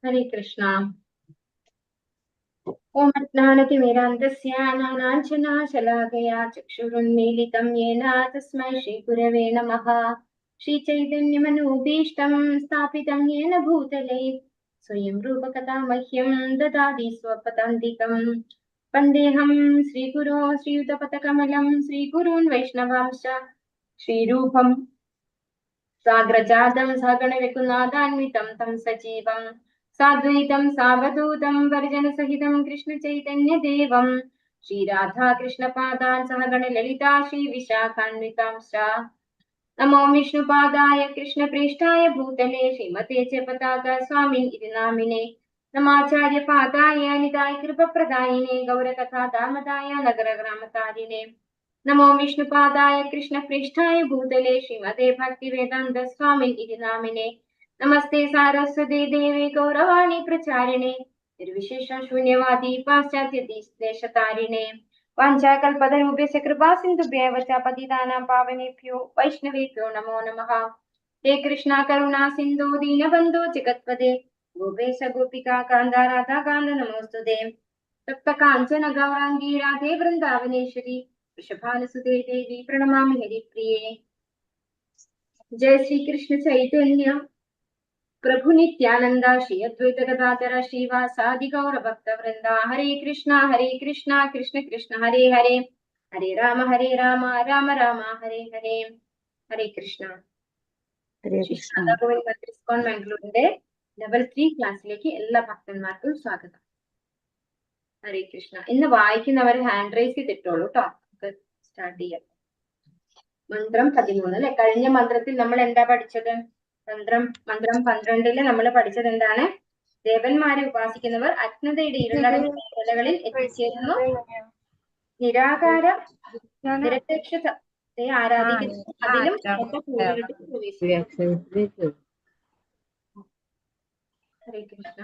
हरे कृष्णा। ओम अज्ञानतिमिरान्धस्य ज्ञानाञ्जनाशलाकया चक्षुरुन्मीलितं येन तस्मै श्रीगुरवे नमः। श्रीचैतन्यमनोभीष्टं स्थापितं येन भूतले स्वयं रूपकथा मह्यं ददाति स्वपदान्तिकम्। वन्देऽहं श्रीगुरो श्रीयुतपथकमलं श्रीगुरून् वैष्णवांश्च श्रीरूपं साग्रजातं सगणरघुनाथान्वितं तं सजीवम् साद्वैतं सावधूतं परिजनसहितं कृष्णचैतन्यदेवं श्रीराधा कृष्णपादान् सहगणललिता श्रीविशाखान्वितांश्च नमो विष्णुपादाय कृष्णप्रेष्ठाय भूतले श्रीमते च पताका स्वामिन् इति नामिने नमाचार्यपादाय निधाय कृपप्रदायिने गौरकथा दामदाय नगरग्रामतारिणे नमो विष्णुपादाय कृष्णप्रेष्ठाय भूतले श्रीमते भक्तिवेदान्त स्वामिन् इति नामिने नमस्ते सारस्वती देवी गौरवाणी प्रचारिणे निर्विशेष शून्यवादी पाश्चात्य देशतारिणे वाञ्छाकल्पतरुभ्यश्च कृपा सिन्धुभ्यः च पतितानां पावनेभ्यो वैष्णवेभ्यो नमो नमः। हे कृष्णा करुणा सिन्धु दीनबन्धो जगत्पते गोपेश गोपिका कान्त राधा कान्त नमोस्तुते तप्त काञ्चन गौराङ्गी राधे वृन्दावनेश्वरी वृषभानुसुते देवी प्रणमामि हरिप्रिये। जय श्री कृष्ण चैतन्य प्रभु नित्यानंद श्री अद्वैत गदाधर श्रीवासादि गौर भक्त वृंदा हरे कृष्णा कृष्ण कृष्ण हरे हरे हरे राम राम राम हरे हरे। हरे कृष्ण। ഇസ്കോൺ മാംഗ്ലൂരിന്റെ ലെവൽ 3 ക്ലാസ്സിലേക്ക് എല്ലാ ഭക്തന്മാർക്കും സ്വാഗതം. ഹരേ കൃഷ്ണ. ഇന്ന് വായിക്കുന്നവർ ഹാൻഡ് റൈസ് ചെയ്തിട്ടോളൂ കേട്ടോ. നമുക്ക് സ്റ്റാർട്ട് ചെയ്യാം. മന്ത്രം 13 അല്ലെ. കഴിഞ്ഞ മന്ത്രത്തിൽ നമ്മൾ എന്താ പഠിച്ചത്? മന്ത്രം 12 നമ്മൾ പഠിച്ചത് എന്താണ്? ദേവന്മാരെ ഉപാസിക്കുന്നവർ അജ്ഞതയുടെ ഇരുളടഞ്ഞ മേഖലകളിൽ എത്തിച്ചേരുന്നു. നിരാകാര നിരപേക്ഷത്തെ ആരാധിക്കുന്നു. അതിലും പ്രവേശിക്കുന്നു. ഹരേ കൃഷ്ണ.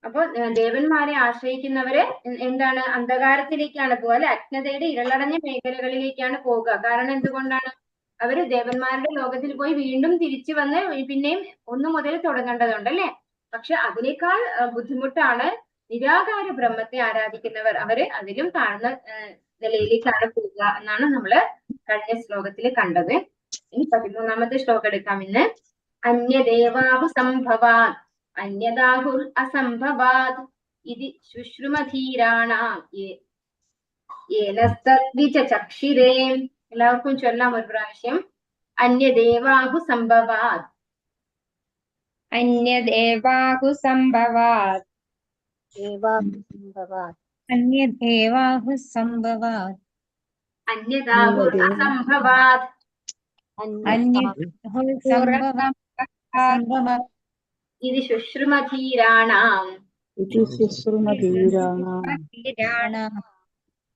അപ്പൊ ദേവന്മാരെ ആശ്രയിക്കുന്നവര് എന്താണ്? അന്ധകാരത്തിലേക്കാണ് പോകുക അല്ലെ. അജ്ഞതയുടെ ഇരുളടഞ്ഞ മേഖലകളിലേക്കാണ് പോകുക. കാരണം എന്തുകൊണ്ടാണ്? അവര് ദേവന്മാരുടെ ലോകത്തിൽ പോയി വീണ്ടും തിരിച്ചു വന്ന് പിന്നെയും ഒന്നു മുതൽ തുടങ്ങേണ്ടതുണ്ട് അല്ലെ. പക്ഷെ അതിനേക്കാൾ ബുദ്ധിമുട്ടാണ് നിരാകാര ബ്രഹ്മത്തെ ആരാധിക്കുന്നവർ. അവര് അതിലും താഴ്ന്ന നിലയിലേക്കാണ് പോവുക എന്നാണ് നമ്മള് കഴിഞ്ഞ ശ്ലോകത്തിൽ കണ്ടത്. ഇനി 13ാമത്തെ ശ്ലോകം എടുക്കാം ഇന്ന്. അന്യദേവാഹു സംഭവാൻ അന്യദാഹുർ അസംഭവാത് ഇതി ശുശ്രുമധീരാണാം യേനസ്തദ്വിച ചക്ഷിരേ. എല്ലാവർക്കും ചൊല്ലാം ഒരു പ്രാവശ്യം. അന്യദേവാഹു സംഭവാത്. അന്യദേവാഹു സംഭവാത്. അന്യദേവാഹു സംഭവാത്. അന്യദാഹുർ അസംഭവാത്. ഇത് ശുശ്രുമധീരാണാം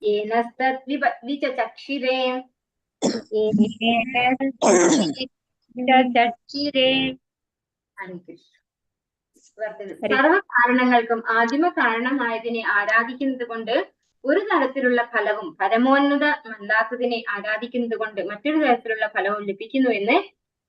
യേനസ്തദ്വിച ചക്ഷിരേ. സർവ കാരണങ്ങൾക്കും ആദിമ കാരണമായതിനെ ആരാധിക്കുന്നത് കൊണ്ട് ഒരു തരത്തിലുള്ള ഫലവും പരമോന്നതമല്ലാത്തതിനെ ആരാധിക്കുന്നത് കൊണ്ട് മറ്റൊരു തരത്തിലുള്ള ഫലവും ലഭിക്കുന്നു എന്ന്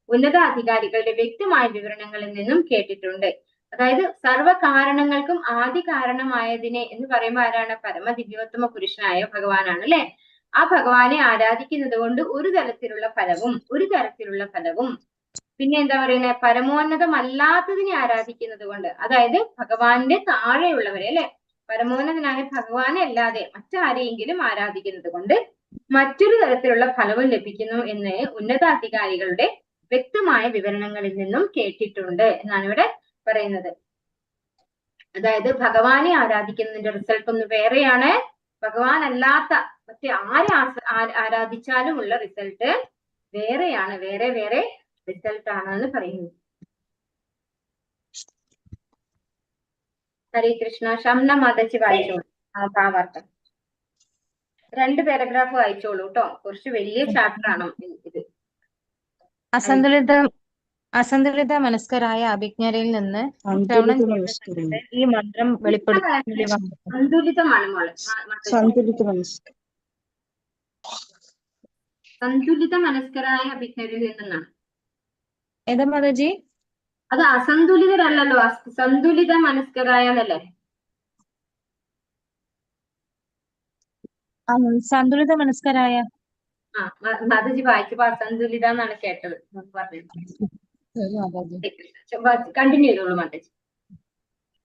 ഉന്നതാധികാരികളുടെ വ്യക്തമായ വിവരണങ്ങളിൽ നിന്നും കേട്ടിട്ടുണ്ട്. അതായത് സർവ കാരണങ്ങൾക്കും ആദി കാരണമായതിനെ എന്ന് പറയുമ്പോൾ ആരാണ്? പരമദിവ്യോത്തമ പുരുഷനായ ഭഗവാനാണ് അല്ലെ. ആ ഭഗവാനെ ആരാധിക്കുന്നത് കൊണ്ട് ഒരു തരത്തിലുള്ള ഫലവും പിന്നെ എന്താ പറയുന്നത്? പരമോന്നതമല്ലാത്തതിനെ ആരാധിക്കുന്നത് കൊണ്ട്, അതായത് ഭഗവാന്റെ താഴെയുള്ളവരെ അല്ലെ. പരമോന്നതനായ ഭഗവാനെ അല്ലാതെ മറ്റാരെയെങ്കിലും ആരാധിക്കുന്നത് കൊണ്ട് മറ്റൊരു തരത്തിലുള്ള ഫലവും ലഭിക്കുന്നു എന്ന് ഉന്നതാധികാരികളുടെ വ്യക്തമായ വിവരണങ്ങളിൽ നിന്നും കേട്ടിട്ടുണ്ട് എന്നാണ് ഇവിടെ പറയുന്നത്. അതായത് ഭഗവാനെ ആരാധിക്കുന്നതിന്റെ റിസൾട്ട് ഒന്ന് വേറെയാണ്. ഭഗവാൻ അല്ലാത്ത മറ്റേ ആരെ ആരാധിച്ചാലും ഉള്ള റിസൾട്ട് വേറെയാണ്. വേറെ റിസൾട്ട് ആണെന്ന് പറയുന്നു. ഹരേ കൃഷ്ണ. ശംന മാതച്ചി വായിച്ചോളൂ ഭാവാർത്ഥം. 2 പാരഗ്രാഫ് വായിച്ചോളൂ കേട്ടോ. കുറച്ച് വലിയ ചാപ്റ്റർ ആണ് ഇത്. അസന്തുലിത മനസ്കരായ അഭിജ്ഞരിൽ നിന്ന് ഈ മന്ത്രം വെളിപ്പെടുത്തി. സന്തുലിതമാണ് മോളെ. സന്തുലിത മനസ്കരായ അഭിജ്ഞരിൽ നിന്നാണ്. ഏതാ മാതാജി? അത് അസന്തുലിതരല്ലല്ലോ, സന്തുലിത മനസ്കരായ എന്നല്ലേ? സന്തുലിത മനസ്കരായ. മാതാജി വായിച്ചപ്പോ അസന്തുലിത എന്നാണ് കേട്ടത് പറഞ്ഞത്. കണ്ടിന്യൂ ചെയ്തോളൂ മാതാജി.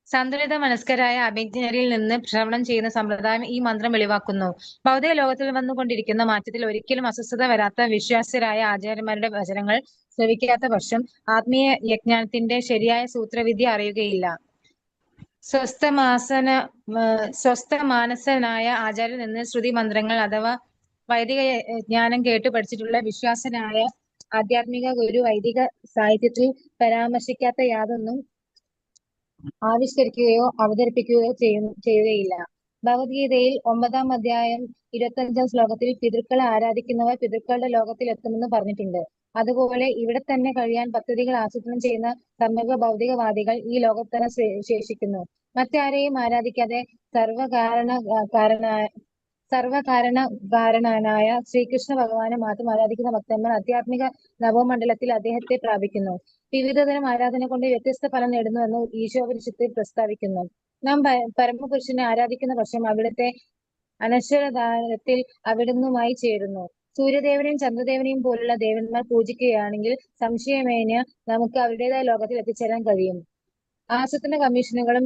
സന്തുലിത മനസ്കരായ അഭിജ്ഞരിൽ നിന്ന് ശ്രവണം ചെയ്യുന്ന സമ്പ്രദായം ഈ മന്ത്രം വെളിവാക്കുന്നു. ഭൗതിക ലോകത്തിൽ വന്നുകൊണ്ടിരിക്കുന്ന മാറ്റത്തിൽ ഒരിക്കലും അസ്വസ്ഥത വരാത്ത വിശ്വാസ്യരായ ആചാര്യന്മാരുടെ വചനങ്ങൾ ശ്രവിക്കാത്ത പക്ഷം ആത്മീയ യജ്ഞാനത്തിന്റെ ശരിയായ സൂത്രവിദ്യ അറിയുകയില്ല. സ്വസ്ഥമാനസനായ ആചാര്യൻ നിന്ന് ശ്രുതി മന്ത്രങ്ങൾ അഥവാ വൈദിക ജ്ഞാനം കേട്ടു പഠിച്ചിട്ടുള്ള വിശ്വാസനായ ആധ്യാത്മിക ഗുരു വൈദിക സാഹിത്യത്തിൽ പരാമർശിക്കാത്ത യാതൊന്നും ആവിഷ്കരിക്കുകയോ അവതരിപ്പിക്കുകയോ ചെയ്യുകയില്ല. ഭഗവത്ഗീതയിൽ 9-ാം അധ്യായം 25-ാം ശ്ലോകത്തിൽ പിതൃക്കളെ ആരാധിക്കുന്നവർ പിതൃക്കളുടെ ലോകത്തിൽ എത്തുമെന്ന് പറഞ്ഞിട്ടുണ്ട്. അതുപോലെ ഇവിടെ തന്നെ കഴിയാൻ പദ്ധതികൾ ആസൂത്രണം ചെയ്യുന്ന സമഗ്ര ഭൗതികവാദികൾ ഈ ലോകത്ത് തന്നെ ശേഷിക്കുന്നു. മറ്റാരെയും ആരാധിക്കാതെ സർവകാരണനായ ശ്രീകൃഷ്ണ ഭഗവാനെ മാത്രം ആരാധിക്കുന്ന ഭക്തന്മാർ ആധ്യാത്മിക നവോമണ്ഡലത്തിൽ അദ്ദേഹത്തെ പ്രാപിക്കുന്നു. വിവിധതരം ആരാധന കൊണ്ട് വ്യത്യസ്ത ഫലം നേടുന്നുവെന്ന് ഈശോപനിഷത്തിൽ പ്രസ്താവിക്കുന്നു. നാം പരമപുരുഷനെ ആരാധിക്കുന്ന പക്ഷം അവിടുത്തെ അനശ്വരധാരത്തിൽ അവിടുന്നുമായി ചേരുന്നു. സൂര്യദേവനെയും ചന്ദ്രദേവനെയും പോലുള്ള ദേവന്മാർ പൂജിക്കുകയാണെങ്കിൽ സംശയമേന നമുക്ക് അവരുടേതായ ലോകത്തിൽ എത്തിച്ചേരാൻ കഴിയും. ആസൂത്രണ കമ്മീഷനുകളും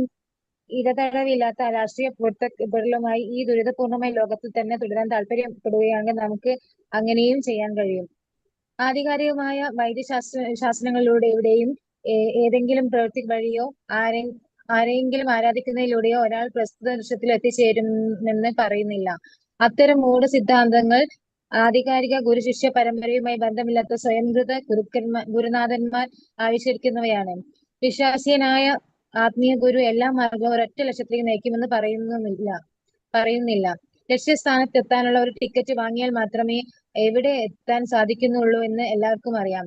ഇടതടവില്ലാത്ത രാഷ്ട്രീയ പൊരുത്തപ്പെടുത്തലുമായി ഈ ദുരിതപൂർണമായ ലോകത്തിൽ തന്നെ തുടരാൻ താല്പര്യപ്പെടുകയാണെങ്കിൽ നമുക്ക് അങ്ങനെയും ചെയ്യാൻ കഴിയും. ആധികാരികമായ വൈദ്യശാസ്ത്രങ്ങളിലൂടെയും ഏതെങ്കിലും പ്രവൃത്തി വഴിയോ ആരെയെങ്കിലും ആരാധിക്കുന്നതിലൂടെയോ ഒരാൾ പ്രസ്തുത ലക്ഷ്യത്തിൽ എത്തിച്ചേരുമെന്ന് പറയുന്നില്ല. അത്തരം മൂഢ സിദ്ധാന്തങ്ങൾ ആധികാരിക ഗുരുശിഷ്യ പരമ്പരയുമായി ബന്ധമില്ലാത്ത സ്വയംകൃത ഗുരുനാഥന്മാർ ആവിഷ്കരിക്കുന്നവയാണ്. വിശ്വാസ്യനായ ആത്മീയ ഗുരു എല്ലാ മാർഗവും ഒരൊറ്റ ലക്ഷ്യത്തിലേക്ക് നയിക്കുമെന്ന് പറയുന്നില്ല. ലക്ഷ്യസ്ഥാനത്തെത്താനുള്ള ഒരു ടിക്കറ്റ് വാങ്ങിയാൽ മാത്രമേ എവിടെ എത്താൻ സാധിക്കുന്നുള്ളൂ എന്ന് എല്ലാവർക്കും അറിയാം.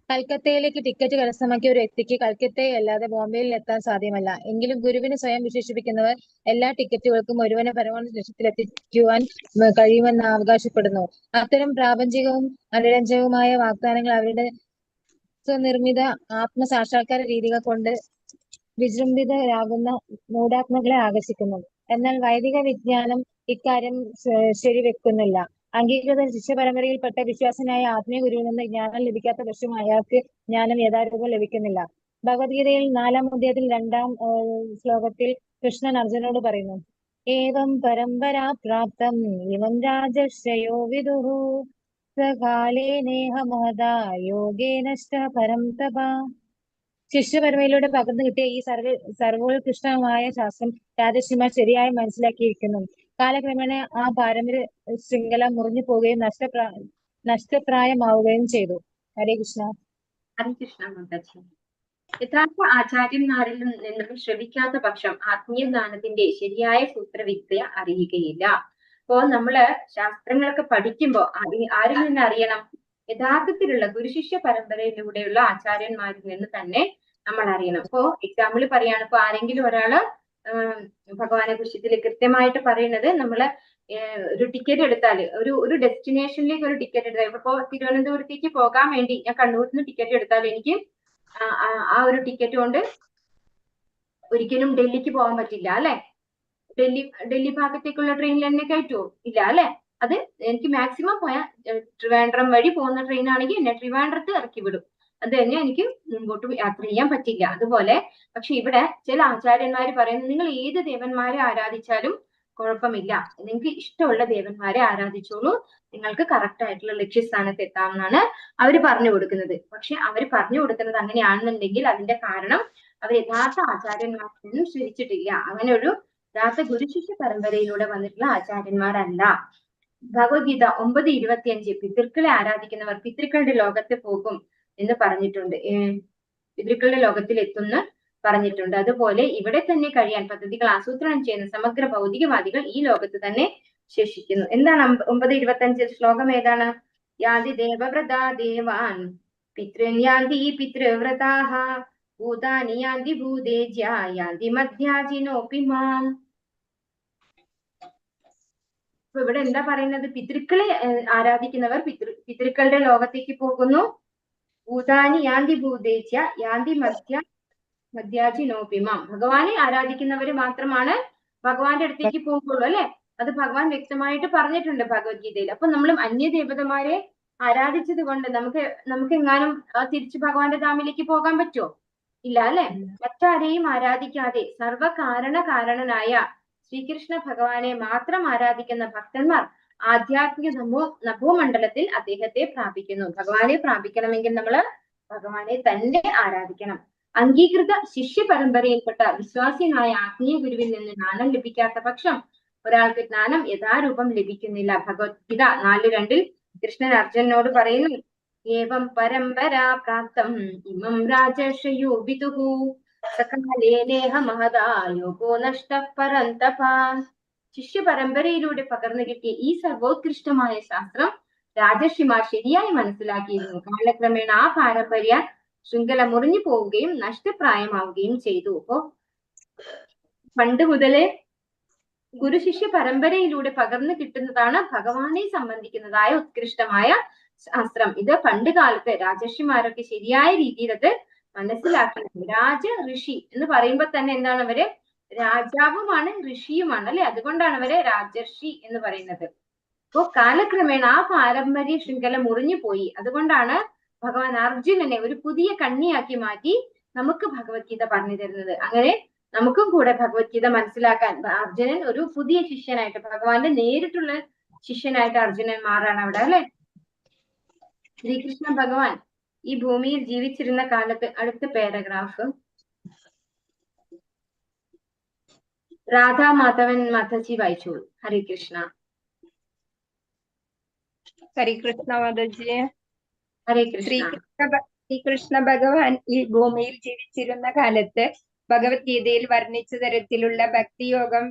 കൽക്കത്തയിലേക്ക് ടിക്കറ്റ് കരസ്ഥമാക്കിയ ഒരു വ്യക്തിക്ക് കൽക്കത്തയല്ലാതെ ബോംബെയിൽ എത്താൻ സാധ്യമല്ല. എങ്കിലും ഗുരുവിനെ സ്വയം വിശേഷിപ്പിക്കുന്നവർ എല്ലാ ടിക്കറ്റുകൾക്കും ഒരുവനെ പരമാവധി ലക്ഷ്യത്തിലെത്തിക്കുവാൻ കഴിയുമെന്ന് അവകാശപ്പെടുന്നു. അത്തരം പ്രാപഞ്ചികവും അനുരഞ്ജകവുമായ വാഗ്ദാനങ്ങൾ അവരുടെ സ്വനിർമ്മിത ആത്മസാക്ഷാത്കാര രീതികൾ കൊണ്ട് വിജൃംഭിതരാകുന്ന മൂഢാത്മകളെ ആകർഷിക്കുന്നു. എന്നാൽ വൈദിക വിജ്ഞാനം ഇക്കാര്യം ശരിവെക്കുന്നില്ല. അംഗീകൃത ശിഷ്യപരമ്പരയിൽപ്പെട്ട വിശ്വാസനായ ആത്മീയ ഗുരുവിൽ നിന്ന് ജ്ഞാനം ലഭിക്കാത്ത പക്ഷം അയാൾക്ക് ജ്ഞാനം യഥാരൂപം ലഭിക്കുന്നില്ല. ഭഗവത്ഗീതയിൽ 4-ാം അധ്യായത്തിൽ 2-ാം ശ്ലോകത്തിൽ കൃഷ്ണൻ അർജുനോട് പറയുന്നു, ഏവം പരമ്പരാ പ്രാപ്തം ഇമം രാജർഷയോ വിദുഃ സകാലേ നേഹ മഹദാ യോഗേനശ്ച പരം തപ. ശിഷ്യപരമ്പരയിലൂടെ പകർന്നു കിട്ടിയ ഈ സർവോത്കൃഷ്ടമായ ശാസ്ത്രം രാജർഷിമാർ ശരിയായി മനസ്സിലാക്കിയിരിക്കുന്നു. കാലക്രമേണ ആ പാരമ്പര്യ ശൃംഖല മുറിഞ്ഞു പോവുകയും നഷ്ടപ്രായമാവുകയും ചെയ്തു. ഹരേ കൃഷ്ണ. ഹരേ കൃഷ്ണ മാതാജി. യഥാർത്ഥ ആചാര്യന്മാരിൽ നിന്നും ശ്രവിക്കാത്ത പക്ഷം ആത്മീയ ജ്ഞാനത്തിന്റെ ശരിയായ സൂത്രവിദ്യ അറിയുകയില്ല. അപ്പോ നമ്മള് ശാസ്ത്രങ്ങളൊക്കെ പഠിക്കുമ്പോ ആരിൽ നിന്ന് അറിയണം? യഥാർത്ഥത്തിലുള്ള ഗുരുശിഷ്യ പരമ്പരയിലൂടെയുള്ള ആചാര്യന്മാരിൽ നിന്ന് തന്നെ നമ്മൾ അറിയണം. ഇപ്പോ എക്സാമ്പിൾ പറയാണ്, ഇപ്പൊ ആരെങ്കിലും ഒരാള് ഭഗവാനെ കുറിച്ച് കൃത്യമായിട്ട് പറയുന്നത്, നമ്മള് ഒരു ടിക്കറ്റ് എടുത്താല് ഒരു ഡെസ്റ്റിനേഷനിലേക്ക് ഒരു ടിക്കറ്റ് എടുത്താൽ, ഇപ്പൊ തിരുവനന്തപുരത്തേക്ക് പോകാൻ വേണ്ടി ഞാൻ കണ്ണൂരിൽ നിന്ന് ടിക്കറ്റ് എടുത്താൽ എനിക്ക് ആ ഒരു ടിക്കറ്റ് കൊണ്ട് ഒരിക്കലും ഡൽഹിക്ക് പോകാൻ പറ്റില്ല അല്ലെ? ഡൽഹി ഭാഗത്തേക്കുള്ള ട്രെയിനിൽ എന്നെ കയറ്റുമോ? ഇല്ല അല്ലെ? അത് എനിക്ക് മാക്സിമം പോയാൽ ട്രിവാൻഡ്രം വഴി പോകുന്ന ട്രെയിൻ ആണെങ്കിൽ എന്നെ ട്രിവാൻഡ്രത്ത് ഇറക്കി വിടും. അത് തന്നെ എനിക്ക് മുമ്പോട്ട് യാത്ര ചെയ്യാൻ പറ്റില്ല. അതുപോലെ പക്ഷെ ഇവിടെ ചില ആചാര്യന്മാര് പറയുന്നത്, നിങ്ങൾ ഏത് ദേവന്മാരെ ആരാധിച്ചാലും കുഴപ്പമില്ല, നിങ്ങൾക്ക് ഇഷ്ടമുള്ള ദേവന്മാരെ ആരാധിച്ചോളൂ, നിങ്ങൾക്ക് കറക്റ്റ് ആയിട്ടുള്ള ലക്ഷ്യസ്ഥാനത്ത് എത്താമെന്നാണ് അവര് പറഞ്ഞു കൊടുക്കുന്നത്. പക്ഷെ അവര് പറഞ്ഞു കൊടുക്കുന്നത് അങ്ങനെയാണെന്നുണ്ടെങ്കിൽ അതിന്റെ കാരണം അവർ യഥാർത്ഥ ആചാര്യന്മാരിൽ നിന്നും ശ്രമിച്ചിട്ടില്ല. അങ്ങനെ ഒരു യഥാർത്ഥ ഗുരുശിഷ്യ പരമ്പരയിലൂടെ വന്നിട്ടുള്ള ആചാര്യന്മാരല്ല. ഭഗവത്ഗീത 9:25 പിതൃക്കളെ ആരാധിക്കുന്നവർ പിതൃക്കളുടെ ലോകത്ത് പോകും എന്ന് പറഞ്ഞിട്ടുണ്ട്. പിതൃക്കളുടെ ലോകത്തിൽ എത്തുന്ന പറഞ്ഞിട്ടുണ്ട്. അതുപോലെ ഇവിടെ തന്നെ കഴിയാൻ പദ്ധതികൾ ആസൂത്രണം ചെയ്യുന്ന സമഗ്ര ഭൗതികവാദികൾ ഈ ലോകത്ത് തന്നെ ശേഷിക്കുന്നു. എന്താണ് 9:25 ശ്ലോകം? ഏതാണ്? യാതി ദേവവ്രതാ ദേവാൻ പിതൃൻ യാന്തി പിതൃവ്രതാഃ ഭൂതാനി യാന്തി ഭൂതേജ്യാ യാന്തി മധ്യാജിനോപി മാം. അപ്പൊ ഇവിടെ എന്താ പറയുന്നത്? പിതൃക്കളെ ആരാധിക്കുന്നവർ പിതൃക്കളുടെ ലോകത്തേക്ക് പോകുന്നു. ഭൂതാനി യാന്തി ഭൂതേച്യ യാന്തി മധ്യാജിനോപിമം. ഭഗവാനെ ആരാധിക്കുന്നവര് മാത്രമാണ് ഭഗവാന്റെ അടുത്തേക്ക് പോകുള്ളൂ അല്ലെ? അത് ഭഗവാൻ വ്യക്തമായിട്ട് പറഞ്ഞിട്ടുണ്ട് ഭഗവത്ഗീതയിൽ. അപ്പൊ നമ്മൾ അന്യദേവതമാരെ ആരാധിച്ചത് കൊണ്ട് നമുക്ക് എങ്ങാനും തിരിച്ചു ഭഗവാന്റെ ധാമിലേക്ക് പോകാൻ പറ്റുമോ? ഇല്ല അല്ലെ? മറ്റാരെയും ആരാധിക്കാതെ കാരണനായ ശ്രീകൃഷ്ണ ഭഗവാനെ മാത്രം ആരാധിക്കുന്ന ഭക്തന്മാർ ആധ്യാത്മിക നഭോമണ്ഡലത്തിൽ അദ്ദേഹത്തെ പ്രാപിക്കുന്നു. ഭഗവാനെ പ്രാപിക്കണമെങ്കിൽ നമ്മൾ ഭഗവാനെ തന്നെ ആരാധിക്കണം. അംഗീകൃത ശിഷ്യ പരമ്പരയിൽപ്പെട്ട വിശ്വാസിയായ ആത്മീയ ഗുരുവിൽ നിന്ന് ജ്ഞാനം ലഭിക്കാത്ത പക്ഷം ഒരാൾക്ക് ജ്ഞാനം യഥാരൂപം ലഭിക്കുന്നില്ല. ഭഗവത്ഗീത 4:2 കൃഷ്ണൻ അർജുനനോട് പറയുന്നു, ഏവം പരമ്പരാ പ്രാപ്തം ഇമം രാജർഷയോ വിദുഃ സകാലേനേഹ മഹദാ യോഗോ നഷ്ടഃ പരന്തപ. ശിഷ്യ പരമ്പരയിലൂടെ പകർന്നു കിട്ടിയ ഈ സർവോത്കൃഷ്ടമായ ശാസ്ത്രം രാജർഷിമാർ ശരിയായി മനസ്സിലാക്കിയിരുന്നു. കാലക്രമേണ ആ പാരമ്പര്യ ശൃംഖല മുറിഞ്ഞു പോവുകയും നഷ്ടപ്രായമാവുകയും ചെയ്തു. അപ്പോ പണ്ട് മുതലേ ഗുരുശിഷ്യ പരമ്പരയിലൂടെ പകർന്നു കിട്ടുന്നതാണ് ഭഗവാനെ സംബന്ധിക്കുന്നതായ ഉത്കൃഷ്ടമായ ശാസ്ത്രം. ഇത് പണ്ട് കാലത്ത് രാജർഷിമാരൊക്കെ ശരിയായ രീതിയിൽ അത് മനസ്സിലാക്കണം. രാജ ഋഷി എന്ന് പറയുമ്പോൾ തന്നെ എന്താണ്, അവര് രാജാവുമാണ് ഋഷിയുമാണ് അല്ലെ? അതുകൊണ്ടാണ് അവരെ രാജർഷി എന്ന് പറയുന്നത്. അപ്പോ കാലക്രമേണ ആ പാരമ്പര്യ ശൃംഖല മുറിഞ്ഞു പോയി. അതുകൊണ്ടാണ് ഭഗവാൻ അർജുനനെ ഒരു പുതിയ കണ്ണിയാക്കി മാറ്റി നമുക്ക് ഭഗവത്ഗീത പറഞ്ഞു തരുന്നത്. അങ്ങനെ നമുക്കും കൂടെ ഭഗവത്ഗീത മനസ്സിലാക്കാൻ അർജുനൻ ഒരു പുതിയ ശിഷ്യനായിട്ട്, ഭഗവാന്റെ നേരിട്ടുള്ള ശിഷ്യനായിട്ട് അർജുനൻ മാറാണ് അവിടെ അല്ലെ? ശ്രീകൃഷ്ണ ഭഗവാൻ ഈ ഭൂമിയിൽ ജീവിച്ചിരുന്ന കാലത്ത്, അടുത്ത പാരഗ്രാഫ്, രാധാ മാധവൻ മാധജി വായിച്ചോളൂ. ഹരേ കൃഷ്ണ. ഹരികൃഷ്ണ മാതാജി. ഹരേ കൃഷ്ണ. ശ്രീകൃഷ്ണ ഭഗവാൻ ഈ ഭൂമിയിൽ ജീവിച്ചിരുന്ന കാലത്ത് ഭഗവത്ഗീതയിൽ വർണ്ണിച്ച തരത്തിലുള്ള ഭക്തിയോഗം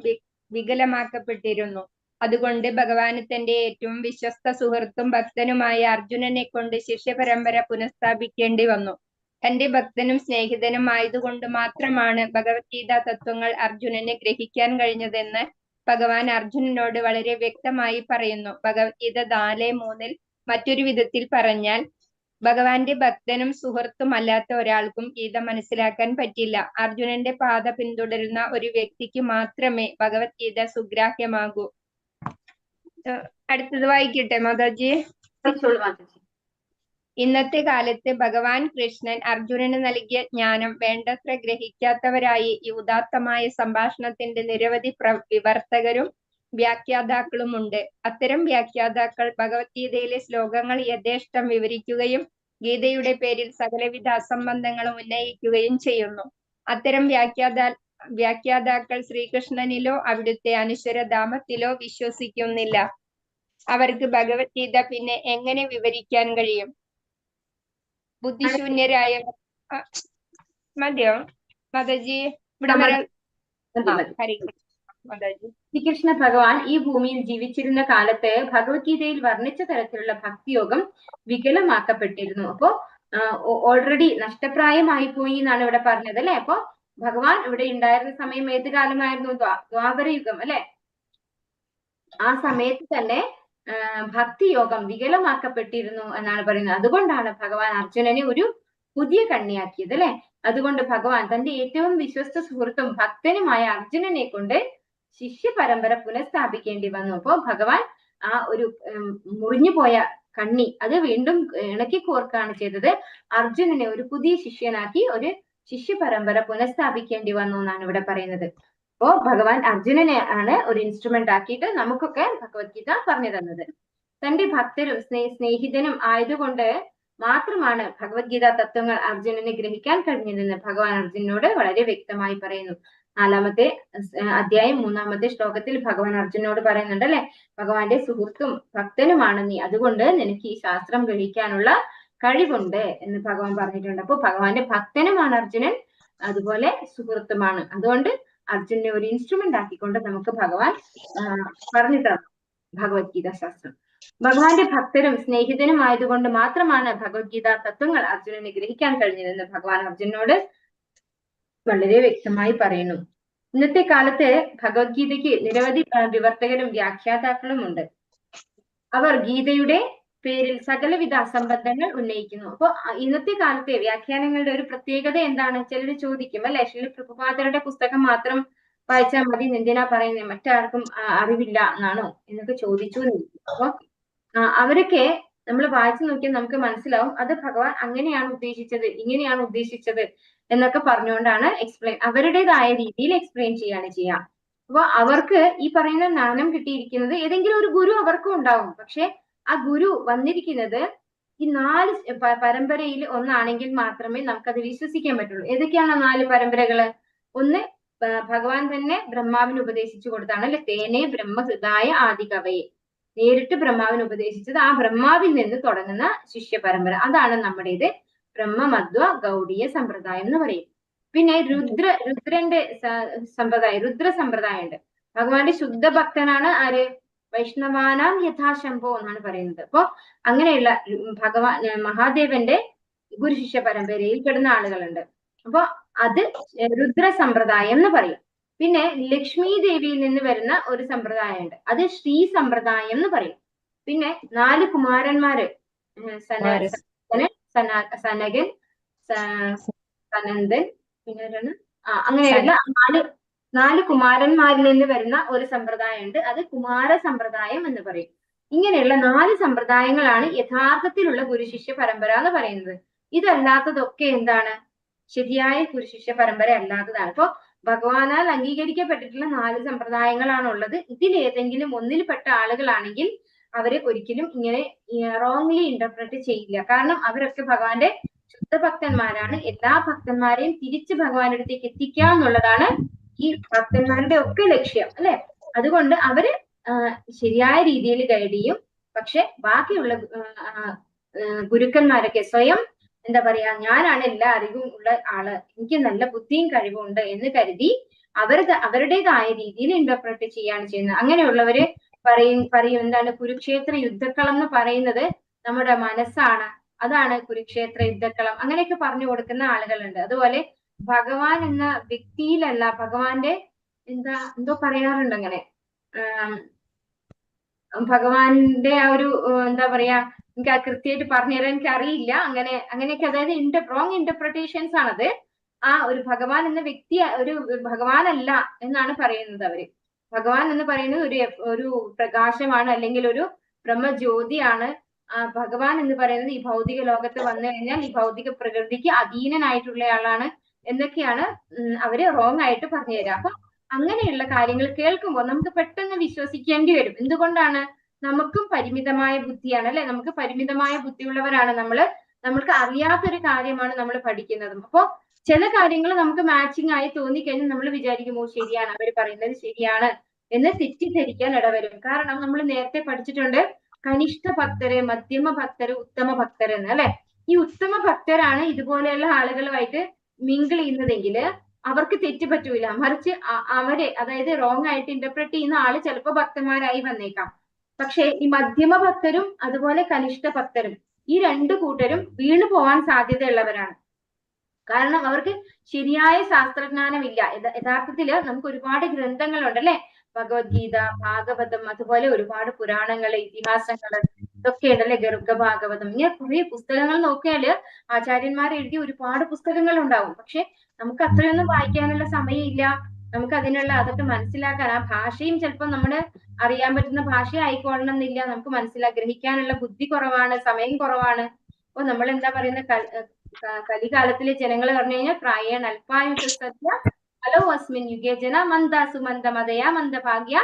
വികലമാക്കപ്പെട്ടിരുന്നു. അതുകൊണ്ട് ഭഗവാന് തന്റെ ഏറ്റവും വിശ്വസ്ത സുഹൃത്തും ഭക്തനുമായ അർജുനനെ കൊണ്ട് ശിഷ്യ പരമ്പര പുനഃസ്ഥാപിക്കേണ്ടി വന്നു. തന്റെ ഭക്തനും സ്നേഹിതനും ആയതുകൊണ്ട് മാത്രമാണ് ഭഗവത്ഗീത തത്വങ്ങൾ അർജുനന് ഗ്രഹിക്കാൻ കഴിഞ്ഞതെന്ന് ഭഗവാൻ അർജുനനോട് വളരെ വ്യക്തമായി പറയുന്നു. ഭഗവത്ഗീത 4:3 മറ്റൊരു വിധത്തിൽ പറഞ്ഞാൽ, ഭഗവാന്റെ ഭക്തനും സുഹൃത്തും അല്ലാത്ത ഒരാൾക്കും ഗീത മനസ്സിലാക്കാൻ പറ്റില്ല. അർജുനന്റെ പാത പിന്തുടരുന്ന ഒരു വ്യക്തിക്ക് മാത്രമേ ഭഗവത്ഗീത സുഗ്രാഹ്യമാകൂ. അടുത്തത് വായിക്കട്ടെ മാതാജി. ഇന്നത്തെ കാലത്ത് ഭഗവാൻ കൃഷ്ണൻ അർജുനന് നൽകിയ ജ്ഞാനം വേണ്ടത്ര ഗ്രഹിക്കാത്തവരായി ഈ ഉദാത്തമായ സംഭാഷണത്തിന്റെ നിരവധി വിവർത്തകരും വ്യാഖ്യാതാക്കളുമുണ്ട്. അത്തരം വ്യാഖ്യാതാക്കൾ ഭഗവത്ഗീതയിലെ ശ്ലോകങ്ങൾ യഥേഷ്ടം വിവരിക്കുകയും ഗീതയുടെ പേരിൽ സകലവിധ അസംബന്ധങ്ങളും ഉന്നയിക്കുകയും ചെയ്യുന്നു. അത്തരം വ്യാഖ്യാതാക്കൾ ശ്രീകൃഷ്ണനിലോ അവിടുത്തെ അനശ്വരധാമത്തിലോ വിശ്വസിക്കുന്നില്ല. അവർക്ക് ഭഗവത്ഗീത പിന്നെ എങ്ങനെ വിവരിക്കാൻ കഴിയും? ബുദ്ധിശൂന്യരായ മതിയോ മാതാജി? ഇവിടെ ശ്രീകൃഷ്ണ ഭഗവാൻ ഈ ഭൂമിയിൽ ജീവിച്ചിരുന്ന കാലത്ത് ഭഗവത്ഗീതയിൽ വർണ്ണിച്ച തരത്തിലുള്ള ഭക്തിയോഗം വികലമാക്കപ്പെട്ടിരുന്നു. അപ്പോ ഓൾറെഡി നഷ്ടപ്രായമായി പോയി എന്നാണ് ഇവിടെ പറഞ്ഞത് അല്ലെ? അപ്പൊ ഭഗവാൻ ഇവിടെ ഉണ്ടായിരുന്ന സമയം ഏത് കാലമായിരുന്നു? ദ്വാപരയുഗം അല്ലെ? ആ സമയത്ത് തന്നെ ഭക്തിയോഗം വികലമാക്കപ്പെട്ടിരുന്നു എന്നാണ് പറയുന്നത്. അതുകൊണ്ടാണ് ഭഗവാൻ അർജുനനെ ഒരു പുതിയ കണ്ണിയാക്കിയത് അല്ലെ? അതുകൊണ്ട് ഭഗവാൻ തന്റെ ഏറ്റവും വിശ്വസ്ത സുഹൃത്തും ഭക്തനുമായ അർജുനനെ കൊണ്ട് ശിഷ്യ പരമ്പര പുനഃസ്ഥാപിക്കേണ്ടി വന്നു. അപ്പോ ഭഗവാൻ ആ ഒരു മുറിഞ്ഞുപോയ കണ്ണി അത് വീണ്ടും ഇണക്കി കോർക്കാണ് ചെയ്തത്. അർജുനനെ ഒരു പുതിയ ശിഷ്യനാക്കി ഒരു ശിഷ്യ പരമ്പര പുനഃസ്ഥാപിക്കേണ്ടി വന്നു എന്നാണ് ഇവിടെ പറയുന്നത്. അപ്പോ ഭഗവാൻ അർജുനനെ ആണ് ഒരു ഇൻസ്ട്രുമെന്റ് ആക്കിയിട്ട് നമുക്കൊക്കെ ഭഗവത്ഗീത പറഞ്ഞു തന്നത്. തന്റെ ഭക്തരും സ്നേഹിതനും ആയതുകൊണ്ട് മാത്രമാണ് ഭഗവത്ഗീത തത്വങ്ങൾ അർജുനനെ ഗ്രഹിക്കാൻ കഴിഞ്ഞതെന്ന് ഭഗവാൻ അർജുനനോട് വളരെ വ്യക്തമായി പറയുന്നു. 4-ാമത്തെ അധ്യായം 3-ാമത്തെ ശ്ലോകത്തിൽ ഭഗവാൻ അർജുനനോട് പറയുന്നുണ്ട് അല്ലെ? ഭഗവാന്റെ സുഹൃത്തും ഭക്തനുമാണ് നീ, അതുകൊണ്ട് നിനക്ക് ഈ ശാസ്ത്രം ഗ്രഹിക്കാനുള്ള കഴിവുണ്ട് എന്ന് ഭഗവാൻ പറഞ്ഞിട്ടുണ്ട്. അപ്പൊ ഭഗവാന്റെ ഭക്തനുമാണ് അർജുനൻ, അതുപോലെ സുഹൃത്തുമാണ്. അതുകൊണ്ട് അർജുനനെ ഒരു ഇൻസ്ട്രുമെന്റ് ആക്കിക്കൊണ്ട് നമുക്ക് ഭഗവാൻ പറഞ്ഞു തന്നു ഭഗവത്ഗീത ശാസ്ത്രം. ഭഗവാന്റെ ഭക്തരും സ്നേഹിതനും ആയതുകൊണ്ട് മാത്രമാണ് ഭഗവത്ഗീത തത്വങ്ങൾ അർജുനനെ ഗ്രഹിക്കാൻ കഴിഞ്ഞതെന്ന് ഭഗവാൻ അർജുനനോട് വളരെ വ്യക്തമായി പറയുന്നു. ഇന്നത്തെ കാലത്ത് ഭഗവത്ഗീതയ്ക്ക് നിരവധി വിവർത്തകരും വ്യാഖ്യാതാക്കളും ഉണ്ട്. അവർ ഗീതയുടെ പേരിൽ സകലവിധ അസംബന്ധങ്ങൾ ഉന്നയിക്കുന്നു. അപ്പൊ ഇന്നത്തെ കാലത്തെ വ്യാഖ്യാനങ്ങളുടെ ഒരു പ്രത്യേകത എന്താണ്? ചിലർ ചോദിക്കും അല്ലെ, ശ്രീ പ്രഭുപാദരുടെ പുസ്തകം മാത്രം വായിച്ചാൽ മതി, എന്തിനാ പറയുന്നത്, മറ്റാർക്കും അറിവില്ല എന്നാണോ എന്നൊക്കെ ചോദിച്ചു. അപ്പൊ അവരൊക്കെ നമ്മൾ വായിച്ചു നോക്കിയാൽ നമുക്ക് മനസ്സിലാവും അത് ഭഗവാൻ അങ്ങനെയാണ് ഉദ്ദേശിച്ചത്, ഇങ്ങനെയാണ് ഉദ്ദേശിച്ചത് എന്നൊക്കെ പറഞ്ഞുകൊണ്ടാണ് അവരുടേതായ രീതിയിൽ എക്സ്പ്ലെയിൻ ചെയ്യാണ് ചെയ്യാം. അപ്പൊ അവർക്ക് ഈ പറയുന്ന ജ്ഞാനം കിട്ടിയിരിക്കുന്നത് ഏതെങ്കിലും ഒരു ഗുരു അവർക്കും ഉണ്ടാവും. പക്ഷെ ആ ഗുരു വന്നിരിക്കുന്നത് ഈ 4 പരമ്പരയിൽ ഒന്നാണെങ്കിൽ മാത്രമേ നമുക്കത് വിശ്വസിക്കാൻ പറ്റുള്ളൂ. ഏതൊക്കെയാണ് 4 പരമ്പരകള്? ഒന്ന്, ഭഗവാൻ തന്നെ ബ്രഹ്മാവിന് ഉപദേശിച്ചു കൊടുത്താണ് അല്ലെ, തേനെ ബ്രഹ്മഹൃദായ ആദികവയെ, നേരിട്ട് ബ്രഹ്മാവിന് ഉപദേശിച്ചത്. ആ ബ്രഹ്മാവിൽ നിന്ന് തുടങ്ങുന്ന ശിഷ്യ പരമ്പര, അതാണ് നമ്മുടേത് ബ്രഹ്മമധ്വ ഗൗഡീയ സമ്പ്രദായം എന്ന് പറയും. പിന്നെ രുദ്രന്റെ സമ്പ്രദായം, രുദ്ര സമ്പ്രദായം ഉണ്ട്. ഭഗവാന്റെ ശുദ്ധ ഭക്തനാണ് ആര്? വൈഷ്ണവാനാം യഥാശംഭോ എന്നാണ് പറയുന്നത്. അപ്പൊ അങ്ങനെയുള്ള മഹാദേവന്റെ ഗുരുശിഷ്യ പരമ്പരയിൽ പെടുന്ന ആളുകളുണ്ട്. അപ്പൊ അത് രുദ്ര സമ്പ്രദായം എന്ന് പറയും. പിന്നെ ലക്ഷ്മി ദേവിയിൽ നിന്ന് വരുന്ന ഒരു സമ്പ്രദായം ഉണ്ട്, അത് ശ്രീ സമ്പ്രദായം എന്ന് പറയും. പിന്നെ 4 കുമാരന്മാര്, സനകൻ, സനന്ദൻ, പിന്നെ അങ്ങനെയുള്ള 4 കുമാരന്മാരിൽ നിന്ന് വരുന്ന ഒരു സമ്പ്രദായം ഉണ്ട്, അത് കുമാര സമ്പ്രദായം എന്ന് പറയും. ഇങ്ങനെയുള്ള 4 സമ്പ്രദായങ്ങളാണ് യഥാർത്ഥത്തിലുള്ള ഗുരുശിഷ്യ പരമ്പര എന്ന് പറയുന്നത്. ഇതല്ലാത്തതൊക്കെ എന്താണ്? ശരിയായ ഗുരുശിഷ്യ പരമ്പര അല്ലാത്തതാണ്. അപ്പൊ ഭഗവാനാൽ അംഗീകരിക്കപ്പെട്ടിട്ടുള്ള 4 സമ്പ്രദായങ്ങളാണ് ഉള്ളത്. ഇതിലേതെങ്കിലും ഒന്നിൽപ്പെട്ട ആളുകളാണെങ്കിൽ അവര് ഒരിക്കലും ഇങ്ങനെ റോങ്ലി ഇന്റർപ്രറ്റ് ചെയ്യില്ല. കാരണം അവരൊക്കെ ഭഗവാന്റെ ശുദ്ധഭക്തന്മാരാണ്. എല്ലാ ഭക്തന്മാരെയും തിരിച്ച് ഭഗവാന്റെ അടുത്തേക്ക് എത്തിക്കുക എന്നുള്ളതാണ് ഈ ഭക്തന്മാരുടെ ഒക്കെ ലക്ഷ്യം അല്ലെ. അതുകൊണ്ട് അവര് ശരിയായ രീതിയിൽ ഗൈഡ് ചെയ്യും. പക്ഷെ ബാക്കിയുള്ള ഗുരുക്കന്മാരൊക്കെ സ്വയം എന്താ പറയാ, ഞാനാണ് എല്ലാ അറിവും ഉള്ള ആള്, എനിക്ക് നല്ല ബുദ്ധിയും കഴിവും ഉണ്ട് എന്ന് കരുതി അവരുടേതായ രീതിയിൽ ഇന്റർപ്രറ്റ് ചെയ്യാണ് ചെയ്യുന്നത്. അങ്ങനെയുള്ളവര് പറയും എന്താണ്, കുരുക്ഷേത്ര യുദ്ധക്കളം എന്ന് പറയുന്നത് നമ്മുടെ മനസ്സാണ്, അതാണ് കുരുക്ഷേത്ര യുദ്ധക്കളം, അങ്ങനെയൊക്കെ പറഞ്ഞു കൊടുക്കുന്ന ആളുകളുണ്ട്. അതുപോലെ ഭഗവാൻ എന്ന വ്യക്തിയിലല്ല, ഭഗവാന്റെ എന്തോ പറയാറുണ്ട് അങ്ങനെ, ഭഗവാന്റെ ആ ഒരു എന്താ പറയാ, എനിക്ക് ആ കൃത്യമായിട്ട് പറഞ്ഞുതരാൻ എനിക്ക് അറിയില്ല. അങ്ങനെയൊക്കെ, അതായത് റോങ് ഇന്റർപ്രിട്ടേഷൻസ് ആണത്. ആ ഒരു ഭഗവാൻ എന്ന വ്യക്തി ഒരു ഭഗവാനല്ല എന്നാണ് പറയുന്നത് അവര്. ഭഗവാൻ എന്ന് പറയുന്നത് ഒരു പ്രകാശമാണ്, അല്ലെങ്കിൽ ഒരു ബ്രഹ്മജ്യോതിയാണ്. ഭഗവാൻ എന്ന് പറയുന്നത് ഈ ഭൗതിക ലോകത്ത് വന്നു കഴിഞ്ഞാൽ ഈ ഭൗതിക പ്രകൃതിക്ക് അധീനനായിട്ടുള്ള ആളാണ് എന്നൊക്കെയാണ് അവര് റോങ് ആയിട്ട് പറഞ്ഞു തരാം. അപ്പൊ അങ്ങനെയുള്ള കാര്യങ്ങൾ കേൾക്കുമ്പോൾ നമുക്ക് പെട്ടെന്ന് വിശ്വസിക്കേണ്ടി വരും. എന്തുകൊണ്ടാണ്? നമുക്കും പരിമിതമായ ബുദ്ധിയാണ് അല്ലെ, നമുക്ക് പരിമിതമായ ബുദ്ധിയുള്ളവരാണ് നമ്മൾക്ക് അറിയാത്തൊരു കാര്യമാണ് നമ്മൾ പഠിക്കുന്നതും. അപ്പോ ചില കാര്യങ്ങൾ നമുക്ക് മാച്ചിങ് ആയി തോന്നിക്കഴിഞ്ഞാൽ നമ്മൾ വിചാരിക്കുമോ ശരിയാണ്, അവർ പറയുന്നത് ശരിയാണ് എന്ന് തെറ്റിദ്ധരിക്കാൻ ഇടവരും. കാരണം നമ്മൾ നേരത്തെ പഠിച്ചിട്ടുണ്ട് കനിഷ്ഠ ഭക്തര്, മധ്യമ ഭക്തര്, ഉത്തമ ഭക്തര് എന്ന് അല്ലെ. ഈ ഉത്തമ ഭക്തരാണ് ഇതുപോലെയുള്ള ആളുകളുമായിട്ട് മിങ്കിൾ ചെയ്യുന്നതെങ്കിൽ അവർക്ക് തെറ്റ് പറ്റൂല. മറിച്ച് അവരെ, അതായത് റോങ് ആയിട്ട് ഇന്റർപ്രറ്റ് ചെയ്യുന്ന ആള് ചിലപ്പോ ഭക്തന്മാരായി വന്നേക്കാം. പക്ഷെ ഈ മധ്യമ ഭക്തരും അതുപോലെ കനിഷ്ഠ ഭക്തരും, ഈ 2 കൂട്ടരും വീണു പോവാൻ സാധ്യതയുള്ളവരാണ്. കാരണം അവർക്ക് ശരിയായ ശാസ്ത്രജ്ഞാനമില്ല. യഥാർത്ഥത്തില് നമുക്ക് ഒരുപാട് ഗ്രന്ഥങ്ങളുണ്ട് അല്ലെ, ഭഗവത്ഗീത, ഭാഗവതം, അതുപോലെ ഒരുപാട് പുരാണങ്ങള്, ഇതിഹാസങ്ങള്, ഇതൊക്കെ ഉണ്ടല്ലേ, ഗർഗ ഭാഗവതം, ഇങ്ങനെ കുറെ പുസ്തകങ്ങൾ നോക്കിയാല് ആചാര്യന്മാർ എഴുതിയ ഒരുപാട് പുസ്തകങ്ങൾ ഉണ്ടാവും. പക്ഷെ നമുക്ക് അത്രയൊന്നും വായിക്കാനുള്ള സമയമില്ല. നമുക്ക് അതൊക്കെ മനസ്സിലാക്കാൻ, ആ ഭാഷയും ചിലപ്പോൾ നമ്മള് അറിയാൻ പറ്റുന്ന ഭാഷ ആയിക്കൊള്ളണം എന്നില്ല. നമുക്ക് ഗ്രഹിക്കാനുള്ള ബുദ്ധി കുറവാണ്, സമയം കുറവാണ്. അപ്പൊ നമ്മൾ എന്താ പറയുന്ന, കലികാലത്തിലെ ജനങ്ങൾ പറഞ്ഞു കഴിഞ്ഞാൽ പ്രായേണ അല്പായുസസ്യ ഹലോ അസ്മിൻ യുഗേ ജന മന്ദാസു മന്ദമതയ മന്ദഭാഗ്യ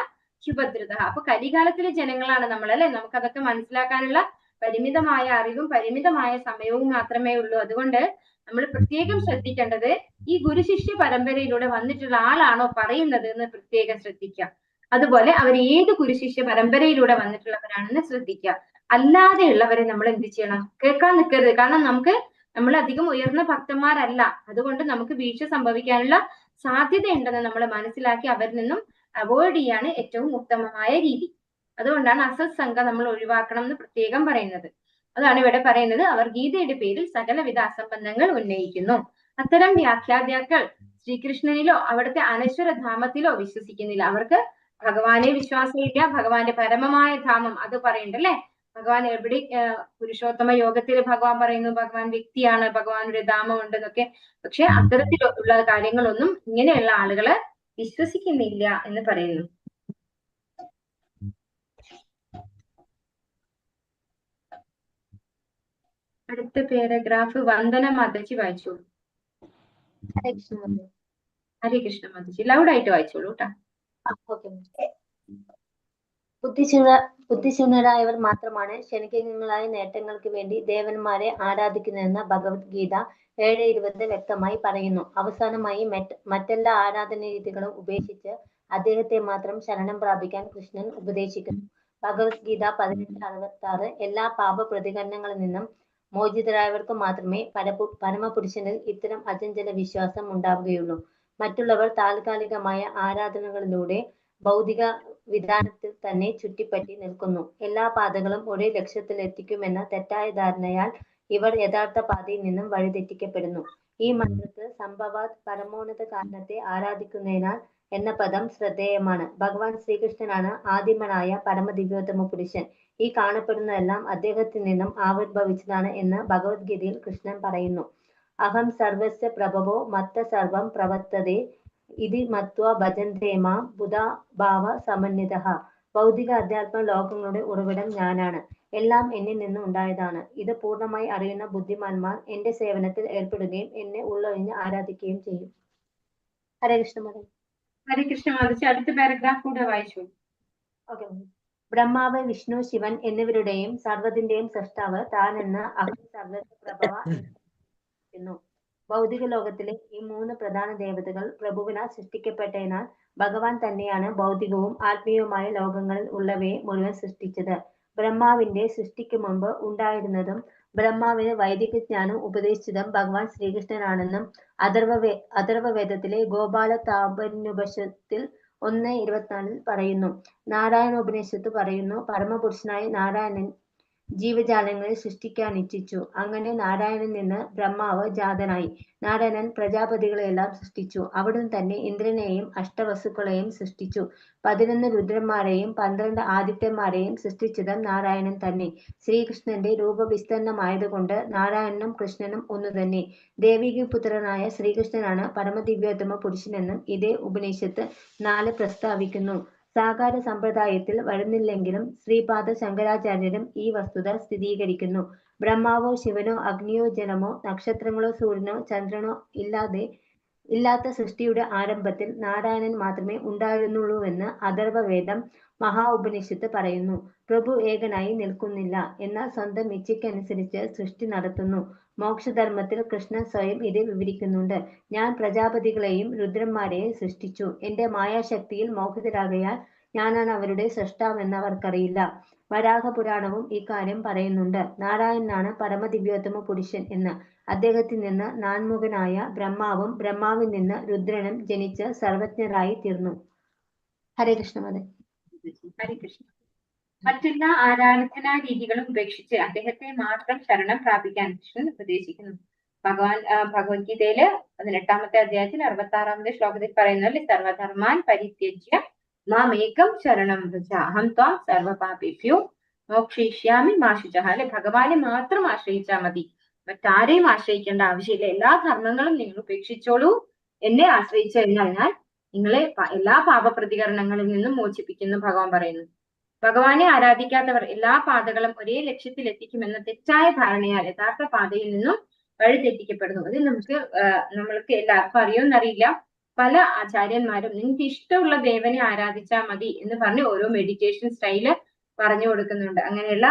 ശുഭദ്രത. അപ്പൊ കലികാലത്തിലെ ജനങ്ങളാണ് നമ്മൾ അല്ലെ. നമുക്ക് അതൊക്കെ മനസ്സിലാക്കാനുള്ള പരിമിതമായ അറിവും പരിമിതമായ സമയവും മാത്രമേ ഉള്ളൂ. അതുകൊണ്ട് നമ്മൾ പ്രത്യേകം ശ്രദ്ധിക്കേണ്ടത് ഈ ഗുരുശിഷ്യ പരമ്പരയിലൂടെ വന്നിട്ടുള്ള ആളാണോ പറയുന്നത് എന്ന് പ്രത്യേകം ശ്രദ്ധിക്കുക. അതുപോലെ അവർ ഏത് ഗുരുശിഷ്യ പരമ്പരയിലൂടെ വന്നിട്ടുള്ളവരാണെന്ന് ശ്രദ്ധിക്കുക. അല്ലാതെയുള്ളവരെ നമ്മൾ എന്ത് ചെയ്യണം? കേൾക്കാൻ നിൽക്കരുത്. കാരണം നമ്മൾ അധികം ഉയർന്ന ഭക്തന്മാരല്ല. അതുകൊണ്ട് നമുക്ക് വീഴ്ച സംഭവിക്കാനുള്ള സാധ്യതയുണ്ടെന്ന് നമ്മൾ മനസ്സിലാക്കി അവരിൽ നിന്നും അവോയ്ഡ് ചെയ്യാണ് ഏറ്റവും ഉത്തമമായ രീതി. അതുകൊണ്ടാണ് അസത്സംഗം നമ്മൾ ഒഴിവാക്കണം എന്ന് പ്രത്യേകം പറയുന്നത്. അതാണ് ഇവിടെ പറയുന്നത്, അവർ ഗീതയുടെ പേരിൽ സകലവിധ അസംബന്ധങ്ങൾ ഉന്നയിക്കുന്നു. അത്തരം വ്യാഖ്യാതാക്കൾ ശ്രീകൃഷ്ണനിലോ അവിടുത്തെ അനശ്വരധാമത്തിലോ വിശ്വസിക്കുന്നില്ല. അവർക്ക് ഭഗവാനെ വിശ്വാസമില്ല. ഭഗവാന്റെ പരമമായ ധാമം അത് പറയണ്ടല്ലേ, ഭഗവാൻ എവിടെ പുരുഷോത്തമ യോഗത്തിൽ ഭഗവാൻ പറയുന്നു ഭഗവാൻ വ്യക്തിയാണ്, ഭഗവാൻ ഒരു ധാമം ഉണ്ടെന്നൊക്കെ. പക്ഷെ അത്തരത്തിലുള്ള കാര്യങ്ങളൊന്നും ഇങ്ങനെയുള്ള ആളുകള് വിശ്വസിക്കുന്നില്ല എന്ന് പറയുന്നു. അടുത്ത പാരഗ്രാഫ് വന്ദന മാതാജി വായിച്ചോളൂ. ഹരേ കൃഷ്ണ മാതാജി, ലൗഡായിട്ട് വായിച്ചോളൂ കേട്ടോ. ബുദ്ധിശൂന്യരായവർ മാത്രമാണ് ക്ഷണികങ്ങളായ നേട്ടങ്ങൾക്ക് വേണ്ടി ദേവന്മാരെ ആരാധിക്കുന്നതെന്ന് ഭഗവത്ഗീത 7:20 വ്യക്തമായി പറയുന്നു. അവസാനമായി മറ്റെല്ലാ ആരാധന രീതികളും ഉപേക്ഷിച്ച് അദ്ദേഹത്തെ മാത്രം ശരണം പ്രാപിക്കാൻ കൃഷ്ണൻ ഉപദേശിക്കുന്നു. ഭഗവത്ഗീത 18:66 എല്ലാ പാപ പ്രതികരണങ്ങളിൽ നിന്നും മോചിതരായവർക്ക് മാത്രമേ പരമപുരുഷനിൽ ഇത്തരം അചഞ്ചല വിശ്വാസം ഉണ്ടാവുകയുള്ളൂ. മറ്റുള്ളവർ താൽക്കാലികമായ ആരാധനകളിലൂടെ ഭൗതിക വിധാനത്തിൽ തന്നെ ചുറ്റിപ്പറ്റി നിൽക്കുന്നു. എല്ലാ പാതകളും ഒരേ ലക്ഷ്യത്തിൽ എത്തിക്കുമെന്ന തെറ്റായ ധാരണയാൽ ഇവർ യഥാർത്ഥ പാതയിൽ നിന്നും വഴിതെറ്റിക്കപ്പെടുന്നു. ഈ മന്ത്രത്തിൽ സംഭവാത് പരമോന്നത കാരണത്തെ ആരാധിക്കുന്നതിനാൽ എന്ന പദം ശ്രദ്ധേയമാണ്. ഭഗവാൻ ശ്രീകൃഷ്ണനാണ് ആദിമനായ പരമദിവ്യോത്തമ പുരുഷൻ. ഈ കാണപ്പെടുന്നതെല്ലാം അദ്ദേഹത്തിൽ നിന്നും ആവിർഭവിച്ചതാണ് എന്ന് ഭഗവത്ഗീതയിൽ കൃഷ്ണൻ പറയുന്നു. അഹം സർവസ്യ പ്രഭവോ മത്ത സർവം പ്രവർത്തതേ ഇതി മത്വാ ഭജന്തേമ ബുധാ ഭാവ സമന്വിതഃ. ഭൗതിക അധ്യാത്മ ലോകങ്ങളുടെ ഉറവിടം ഞാനാണ്. എല്ലാം എന്നിൽ നിന്ന് ഉണ്ടായതാണ്. ഇത് പൂർണ്ണമായി അറിയുന്ന ബുദ്ധിമാന്മാർ എന്റെ സേവനത്തിൽ ഏർപ്പെടുകയും എന്നെ ഉള്ളൊഴിഞ്ഞ് ആരാധിക്കുകയും ചെയ്യും. ഹരേ കൃഷ്ണ മാതാജി. ഹരേ കൃഷ്ണ മാതാജി, അടുത്ത പാരഗ്രാഫ് കൂടെ വായിച്ചു. ഓക്കെ. ബ്രഹ്മാവ്, വിഷ്ണു, ശിവൻ എന്നിവരുടെയും സർവ്വതിന്റെയും സൃഷ്ടാവ് താനെന്ന് അഹം സർവസ്യ പ്രഭവ എന്നു. ഭൗതിക ലോകത്തിലെ ഈ 3 പ്രധാന ദേവതകൾ പ്രഭുവിനാൽ സൃഷ്ടിക്കപ്പെട്ടതിനാൽ ഭഗവാൻ തന്നെയാണ് ഭൗതികവും ആത്മീയവുമായ ലോകങ്ങളിൽ ഉള്ളവയെ മുഴുവൻ സൃഷ്ടിച്ചത്. ബ്രഹ്മാവിന്റെ സൃഷ്ടിക്ക് മുമ്പ് ഉണ്ടായിരുന്നതും ബ്രഹ്മാവിന് വൈദിക ജ്ഞാനം ഉപദേശിച്ചതും ഭഗവാൻ ശ്രീകൃഷ്ണനാണെന്നും അഥർവവേദത്തിലെ ഗോപാല താപന്യുപനിഷത്തിൽ 1:24 പറയുന്നു. നാരായണോപനിഷത്ത് പറയുന്നു, പരമപുരുഷനായ നാരായണൻ ജീവജാലങ്ങളെ സൃഷ്ടിക്കാൻ ഇച്ഛിച്ചു. അങ്ങനെ നാരായണനിൽ നിന്ന് ബ്രഹ്മാവ് ജാതനായി. നാരായണൻ പ്രജാപതികളെയെല്ലാം സൃഷ്ടിച്ചു. അവിടുന്ന് തന്നെ ഇന്ദ്രനെയും അഷ്ടവസുക്കളെയും സൃഷ്ടിച്ചു. 11 രുദ്രന്മാരെയും 12 ആദിത്യന്മാരെയും സൃഷ്ടിച്ചതും നാരായണൻ തന്നെ. ശ്രീകൃഷ്ണന്റെ രൂപവിസ്തീർണമായതുകൊണ്ട് നാരായണനും കൃഷ്ണനും ഒന്നു തന്നെ. ദേവികി പുത്രനായ ശ്രീകൃഷ്ണനാണ് പരമദിവ്യോത്തമ പുരുഷനെന്നും ഇതേ ഉപനിഷത്ത് 4 പ്രസ്താവിക്കുന്നു. സാകാര സമ്പ്രദായത്തിൽ വരുന്നില്ലെങ്കിലും ശ്രീപാദ ശങ്കരാചാര്യരും ഈ വസ്തുത സ്ഥിരീകരിക്കുന്നു. ബ്രഹ്മാവോ ശിവനോ അഗ്നിയോ ജലമോ നക്ഷത്രങ്ങളോ സൂര്യനോ ചന്ദ്രനോ ഇല്ലാത്ത സൃഷ്ടിയുടെ ആരംഭത്തിൽ നാരായണൻ മാത്രമേ ഉണ്ടായിരുന്നുള്ളൂവെന്ന് അഥർവവേദം മഹാ ഉപനിഷത്ത് പറയുന്നു. പ്രഭു ഏകനായി നിൽക്കുന്നില്ല, എന്നാൽ സ്വന്തം ഇച്ഛയ്ക്കനുസരിച്ച് സൃഷ്ടി നടത്തുന്നു. മോക്ഷധർമ്മത്തിൽ കൃഷ്ണൻ സ്വയം ഇത് വിവരിക്കുന്നുണ്ട്. ഞാൻ പ്രജാപതികളെയും രുദ്രന്മാരെയും സൃഷ്ടിച്ചു. എന്റെ മായാശക്തിയിൽ മോഹിതരാകയാൽ ഞാനാണ് അവരുടെ സൃഷ്ടാവെന്ന് അവർക്കറിയില്ല. വരാഹ പുരാണവും ഇക്കാര്യം പറയുന്നുണ്ട്. നാരായണനാണ് പരമദിവ്യോത്തമ പുരുഷൻ എന്ന്. അദ്ദേഹത്തിൽ നിന്ന് നാൻമുഖനായ ബ്രഹ്മാവും ബ്രഹ്മാവിൽ നിന്ന് രുദ്രനും ജനിച്ച് സർവജ്ഞരായി തീർന്നു. ഹരേ കൃഷ്ണ മാതാജി. ഹരേ കൃഷ്ണ. മറ്റെല്ലാ ആരാധനാ രീതികളും ഉപേക്ഷിച്ച് അദ്ദേഹത്തെ മാത്രം ശരണം പ്രാപിക്കാൻ കൃഷ്ണൻ ഉപദേശിക്കുന്നു. ഭഗവത്ഗീതയില് 18-ാമത്തെ അധ്യായത്തിൽ 66-ാമത്തെ ശ്ലോകത്തിൽ പറയുന്നത് സർവധർമാൻ പരിത്യജ്യ മാമേകം ശരണം വ്രജ അഹം ത്വാം സർവപാപേഭ്യോ മോക്ഷിഷ്യാമി മാ ശുചഃ. അല്ലെ, ഭഗവാനെ മാത്രം ആശ്രയിച്ചാൽ മതി, മറ്റാരെയും ആശ്രയിക്കേണ്ട ആവശ്യമില്ല. എല്ലാ ധർമ്മങ്ങളും നിങ്ങൾ ഉപേക്ഷിച്ചോളൂ, എന്നെ ആശ്രയിച്ചു കഴിഞ്ഞാൽ ഞാൻ നിങ്ങളെ എല്ലാ പാപപ്രതികരണങ്ങളിൽ നിന്നും മോചിപ്പിക്കുന്നു ഭഗവാൻ പറയുന്നു. ഭഗവാനെ ആരാധിക്കാത്തവർ എല്ലാ പാതകളും ഒരേ ലക്ഷ്യത്തിൽ എത്തിക്കുമെന്ന തെറ്റായ ധാരണയാൽ യഥാർത്ഥ പാതയിൽ നിന്നും വഴിതെറ്റിക്കപ്പെടുന്നു. അത് നമ്മൾക്ക് എല്ലാവർക്കും അറിയുമെന്നറിയില്ല. പല ആചാര്യന്മാരും നിങ്ങൾക്ക് ഇഷ്ടമുള്ള ദേവനെ ആരാധിച്ചാൽ മതി എന്ന് പറഞ്ഞ് ഓരോ മെഡിറ്റേഷൻ സ്റ്റൈല് പറഞ്ഞു കൊടുക്കുന്നുണ്ട്. അങ്ങനെയുള്ള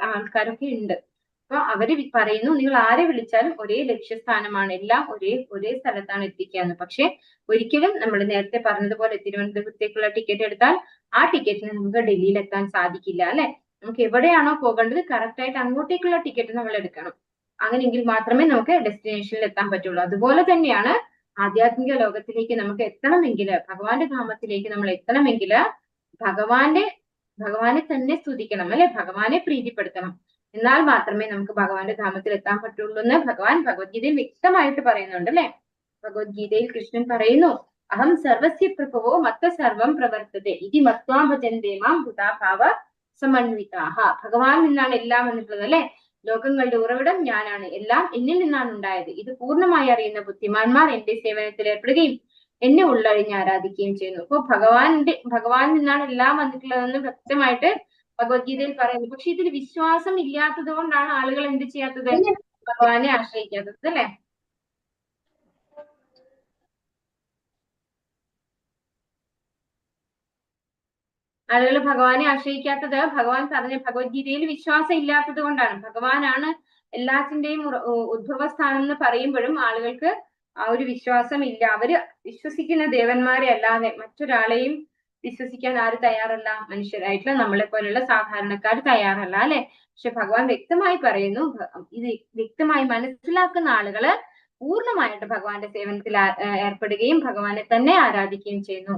ആൾക്കാരൊക്കെ ഉണ്ട്. അപ്പൊ അവര് പറയുന്നു, നിങ്ങൾ ആരെ വിളിച്ചാലും ഒരേ ലക്ഷ്യസ്ഥാനമാണ്, എല്ലാം ഒരേ സ്ഥലത്താണ് എത്തിക്കാന്ന്. പക്ഷെ ഒരിക്കലും നമ്മൾ നേരത്തെ പറഞ്ഞതുപോലെ തിരുവനന്തപുരത്തേക്കുള്ള ടിക്കറ്റ് എടുത്താൽ ആ ടിക്കറ്റിന് നമുക്ക് ഡൽഹിയിൽ എത്താൻ സാധിക്കില്ല. അല്ലെ, നമുക്ക് എവിടെയാണോ പോകേണ്ടത് കറക്റ്റ് ആയിട്ട് അങ്ങോട്ടേക്കുള്ള ടിക്കറ്റ് നമ്മൾ എടുക്കണം. അങ്ങനെയെങ്കിൽ മാത്രമേ നമുക്ക് ഡെസ്റ്റിനേഷനിൽ എത്താൻ പറ്റുള്ളൂ. അതുപോലെ തന്നെയാണ് ആധ്യാത്മിക ലോകത്തിലേക്ക് നമുക്ക് എത്തണമെങ്കിൽ, ഭഗവാന്റെ ധാമത്തിലേക്ക് നമ്മൾ എത്തണമെങ്കിൽ ഭഗവാനെ തന്നെ സ്തുതിക്കണം. അല്ലെ, ഭഗവാനെ പ്രീതിപ്പെടുത്തണം. എന്നാൽ മാത്രമേ നമുക്ക് ഭഗവാന്റെ ധാമത്തിൽ എത്താൻ പറ്റുള്ളൂ എന്ന് ഭഗവാൻ ഭഗവത്ഗീതയിൽ വ്യക്തമായിട്ട് പറയുന്നുണ്ട്. അല്ലെ, ഭഗവത്ഗീതയിൽ കൃഷ്ണൻ പറയുന്നു, അഹം സർവസ്യ പ്രഭവോ മത്ത സർവം പ്രവർത്തതേ ഇതി മത്വാം ഭജന്തേ മാം ബുധാഭാവ സമന്വിതാഹ. ഭഗവാൻ നിന്നാണ് എല്ലാം വന്നിട്ടുള്ളത് അല്ലെ. ലോകങ്ങളുടെ ഉറവിടം ഞാനാണ്, എല്ലാം എന്നിൽ നിന്നാണ് ഉണ്ടായത്. ഇത് പൂർണ്ണമായി അറിയുന്ന ബുദ്ധിമാന്മാർ എന്റെ സേവനത്തിൽ ഏർപ്പെടുകയും എന്നെ ഉള്ളഴിഞ്ഞ് ആരാധിക്കുകയും ചെയ്യുന്നു. അപ്പൊ ഭഗവാൻ നിന്നാണ് എല്ലാം വന്നിട്ടുള്ളതെന്ന് വ്യക്തമായിട്ട് ഭഗവത്ഗീതയിൽ പറയുന്നു. പക്ഷെ ഇതിൽ വിശ്വാസം ഇല്ലാത്തത് കൊണ്ടാണ് ആളുകൾ എന്ത് ചെയ്യാത്തത്, ഭഗവാനെ ആശ്രയിക്കാത്തത് അല്ലെ. ആളുകൾ ഭഗവാനെ ആശ്രയിക്കാത്തത് ഭഗവാൻ പറഞ്ഞ ഭഗവത്ഗീതയിൽ വിശ്വാസം ഇല്ലാത്തത് കൊണ്ടാണ്. ഭഗവാനാണ് എല്ലാത്തിന്റെയും ഉദ്ഭവസ്ഥാനം എന്ന് പറയുമ്പോഴും ആളുകൾക്ക് ആ ഒരു വിശ്വാസം ഇല്ല. അവര് വിശ്വസിക്കുന്ന ദേവന്മാരെ അല്ലാതെ മറ്റൊരാളെയും വിശ്വസിക്കാൻ ആര് തയ്യാറല്ല? മനുഷ്യരായിട്ടുള്ള നമ്മളെ പോലുള്ള സാധാരണക്കാർ തയ്യാറല്ല അല്ലെ. പക്ഷെ ഭഗവാൻ വ്യക്തമായി പറയുന്നു, ഇത് വ്യക്തമായി മനസ്സിലാക്കുന്ന ആളുകള് പൂർണ്ണമായിട്ട് ഭഗവാന്റെ സേവനത്തിൽ ഏർപ്പെടുകയും ഭഗവാനെ തന്നെ ആരാധിക്കുകയും ചെയ്യുന്നു.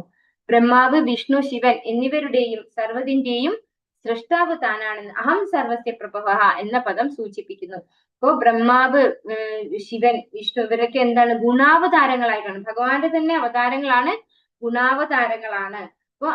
ബ്രഹ്മാവ്, വിഷ്ണു, ശിവൻ എന്നിവരുടെയും സർവ്വതിന്റെയും സൃഷ്ടാവ് താനാണെന്ന് അഹം സർവസ്യ പ്രഭവഃ എന്ന പദം സൂചിപ്പിക്കുന്നു. അപ്പോ ബ്രഹ്മാവ്, ശിവൻ, വിഷ്ണു ഇവരൊക്കെ എന്താണ്? ഗുണാവതാരങ്ങളായിട്ടാണ്. ഭഗവാന്റെ തന്നെ അവതാരങ്ങളാണ്, ഗുണാവതാരങ്ങളാണ്. അപ്പോ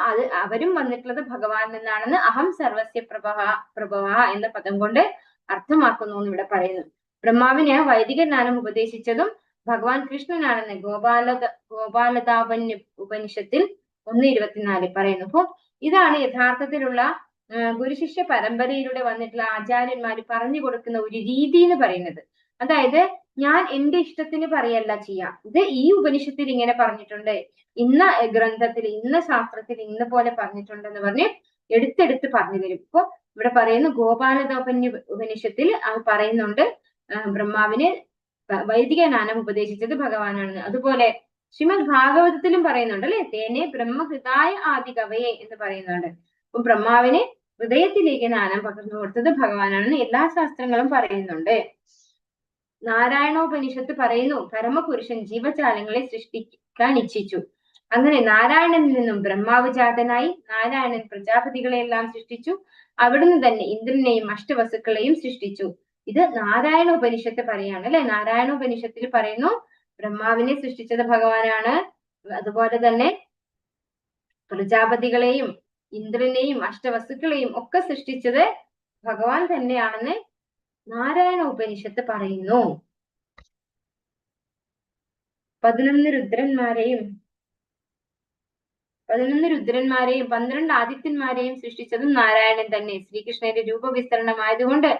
അവരും വന്നിട്ടുള്ളത് ഭഗവാൻ നിന്നാണെന്ന് അഹം സർവസ്യ പ്രഭവഃ എന്ന പദം കൊണ്ട് അർത്ഥമാക്കുന്നു എന്ന് ഇവിടെ പറയുന്നു. ബ്രഹ്മാവിന് വൈദിക ജ്ഞാനം ഉപദേശിച്ചതും ഭഗവാൻ കൃഷ്ണനാണെന്ന് ഗോപാലതാപന്യ ഉപനിഷത്തിൽ 1:24 പറയുന്നു. അപ്പൊ ഇതാണ് യഥാർത്ഥത്തിലുള്ള ഗുരുശിഷ്യ പരമ്പരയിലൂടെ വന്നിട്ടുള്ള ആചാര്യന്മാര് പറഞ്ഞു കൊടുക്കുന്ന ഒരു രീതി എന്ന് പറയുന്നത്. അതായത് ഞാൻ എന്റെ ഇഷ്ടത്തിന് പറയല്ല ചെയ്യാം, ഇത് ഈ ഉപനിഷത്തിൽ ഇങ്ങനെ പറഞ്ഞിട്ടുണ്ട്, ഇന്ന ഗ്രന്ഥത്തിൽ ഇന്ന ശാസ്ത്രത്തിൽ ഇന്ന പോലെ പറഞ്ഞിട്ടുണ്ടെന്ന് പറഞ്ഞ് എടുത്തെടുത്ത് പറഞ്ഞു തരും. ഇപ്പൊ ഇവിടെ പറയുന്നു ഗോപാലതോപന്യ ഉപനിഷത്തിൽ പറയുന്നുണ്ട് ബ്രഹ്മാവിന് വൈദിക ജ്ഞാനം ഉപദേശിച്ചത് ഭഗവാനാണെന്ന്. അതുപോലെ ശ്രീമദ് ഭാഗവതത്തിലും പറയുന്നുണ്ട് അല്ലെ, തേനെ ബ്രഹ്മഹൃദായ ആദികവയെ എന്ന് പറയുന്നുണ്ട്. അപ്പൊ ബ്രഹ്മാവിന് ഹൃദയത്തിലേക്ക് ജ്ഞാനം പകർന്നു കൊടുത്തത് ഭഗവാനാണെന്ന് എല്ലാ ശാസ്ത്രങ്ങളും പറയുന്നുണ്ട്. നാരായണോപനിഷത്ത് പറയുന്നു പരമപുരുഷൻ ജീവജാലങ്ങളെ സൃഷ്ടിക്കാൻ ഇച്ഛിച്ചു. അങ്ങനെ നാരായണനിൽ നിന്നും ബ്രഹ്മാവ് ജാതനായി. നാരായണൻ പ്രജാപതികളെ എല്ലാം സൃഷ്ടിച്ചു. അവിടുന്ന് തന്നെ ഇന്ദ്രനെയും അഷ്ടവസുക്കളെയും സൃഷ്ടിച്ചു. ഇത് നാരായണോപനിഷത്ത് പറയാണ് അല്ലെ. നാരായണോപനിഷത്തിൽ പറയുന്നു ബ്രഹ്മാവിനെ സൃഷ്ടിച്ചത് ഭഗവാനാണ്. അതുപോലെ തന്നെ പ്രജാപതികളെയും ഇന്ദ്രനെയും അഷ്ടവസുക്കളെയും ഒക്കെ സൃഷ്ടിച്ചത് ഭഗവാൻ തന്നെയാണെന്ന് നാരായണ ഉപനിഷത്ത് പറയുന്നു. 11 രുദ്രന്മാരെയും 12 ആദിത്യന്മാരെയും സൃഷ്ടിച്ചതും നാരായണൻ തന്നെ. ശ്രീകൃഷ്ണന്റെ രൂപവിസ്തരണമായതുകൊണ്ട്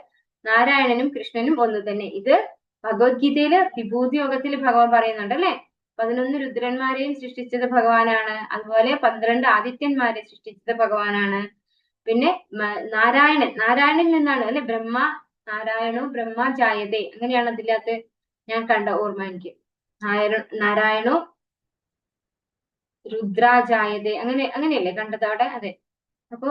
നാരായണനും കൃഷ്ണനും ഒന്ന് തന്നെ. ഇത് ഭഗവത്ഗീതയില് വിഭൂതി യോഗത്തിൽ ഭഗവാൻ പറയുന്നുണ്ട് അല്ലെ. 11 രുദ്രന്മാരെയും സൃഷ്ടിച്ചത് ഭഗവാനാണ്. അതുപോലെ 12 ആദിത്യന്മാരെ സൃഷ്ടിച്ചത് ഭഗവാനാണ്. പിന്നെ നാരായണനിൽ നിന്നാണ് അല്ലെ. ബ്രഹ്മ ജായതേ അങ്ങനെയാണ് അതിനകത്ത് ഞാൻ കണ്ട ഓർമ്മ എനിക്ക്. നാരായണോ രുദ്രാജായതേ അങ്ങനെയല്ലേ കണ്ടത് അവിടെ? അതെ. അപ്പോ